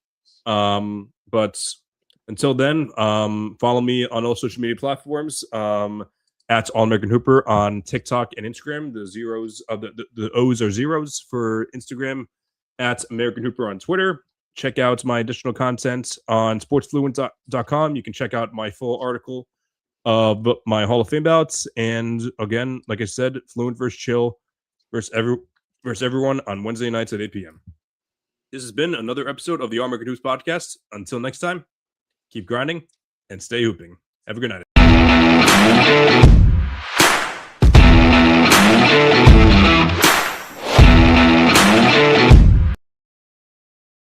But until then, follow me on all social media platforms at All American Hooper on TikTok and Instagram. The zeros of the O's are zeros for Instagram, at American Hooper on Twitter. Check out my additional content on sportsfluent.com. You can check out my full article of my Hall of Fame ballots. And again, like I said, Fluent versus Chill versus everyone on Wednesday nights at 8 p.m. This has been another episode of the All American Hoops podcast. Until next time, keep grinding and stay hooping. Have a good night.